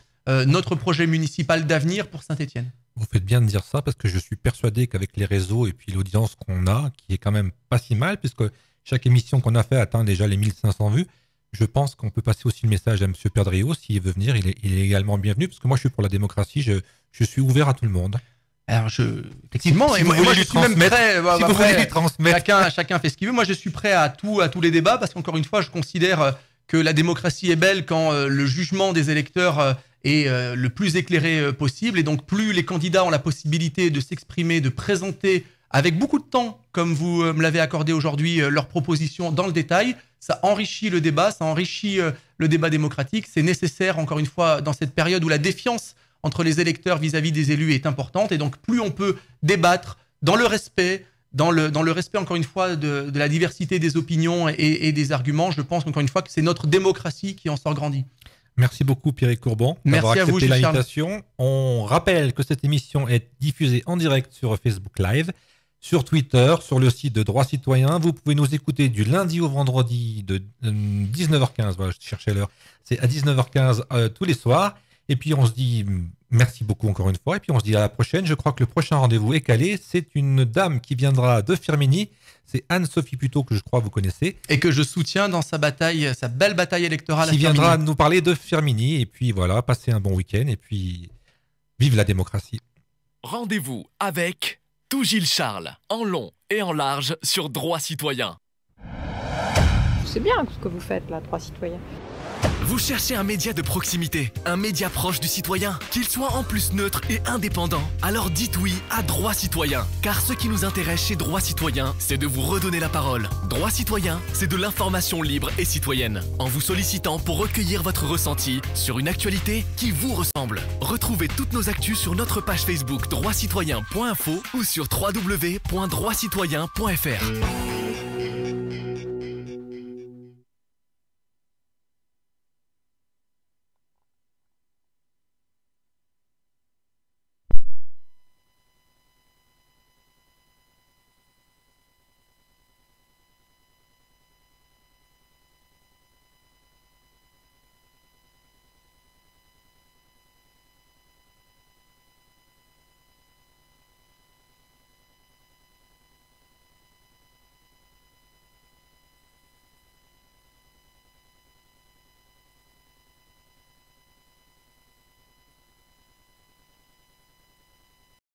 municipal d'avenir pour Saint-Étienne. Vous faites bien de dire ça, parce que je suis persuadé qu'avec les réseaux et puis l'audience qu'on a, qui est quand même pas si mal, puisque chaque émission qu'on a fait atteint déjà les 1500 vues, je pense qu'on peut passer aussi le message à M. Perdriau. S'il veut venir, il est également bienvenu, parce que moi je suis pour la démocratie, je suis ouvert à tout le monde. Alors effectivement, si moi je suis même prêt, si vous voulez transmettre. Chacun fait ce qu'il veut. Moi je suis prêt à tous les débats, parce qu'encore une fois, je considère que la démocratie est belle quand le jugement des électeurs est le plus éclairé possible. Et donc plus les candidats ont la possibilité de s'exprimer, de présenter avec beaucoup de temps, comme vous me l'avez accordé aujourd'hui, leurs propositions dans le détail, ça enrichit le débat, ça enrichit le débat démocratique. C'est nécessaire, encore une fois, dans cette période où la défiance entre les électeurs vis-à-vis des élus est importante. Et donc, plus on peut débattre dans le respect, dans le respect, encore une fois, de la diversité des opinions et des arguments, je pense, encore une fois, que c'est notre démocratie qui en sort grandie. Merci beaucoup, Pierre Courbon, d'avoir accepté l'invitation. On rappelle que cette émission est diffusée en direct sur Facebook Live, sur Twitter, sur le site de Droits Citoyens. Vous pouvez nous écouter du lundi au vendredi de 19h15, voilà, je cherchais l'heure, c'est à 19h15 tous les soirs. Et puis on se dit merci beaucoup encore une fois, et puis on se dit à la prochaine. Je crois que le prochain rendez-vous est calé, c'est une dame qui viendra de Firminy, c'est Anne-Sophie Puteaux, que je crois vous connaissez. Et que je soutiens dans sa bataille, sa belle bataille électorale. Qui viendra nous parler de Firminy, et puis voilà, passez un bon week-end, et puis vive la démocratie. Rendez-vous avec tout Gilles Charles, en long et en large sur Droits Citoyens. C'est bien ce que vous faites là, Droits Citoyens. Vous cherchez un média de proximité, un média proche du citoyen, qu'il soit en plus neutre et indépendant. Alors dites oui à Droits Citoyens, car ce qui nous intéresse chez Droits Citoyens, c'est de vous redonner la parole. Droits Citoyens, c'est de l'information libre et citoyenne, en vous sollicitant pour recueillir votre ressenti sur une actualité qui vous ressemble. Retrouvez toutes nos actus sur notre page Facebook droitscitoyens.info ou sur www.droitscitoyens.fr.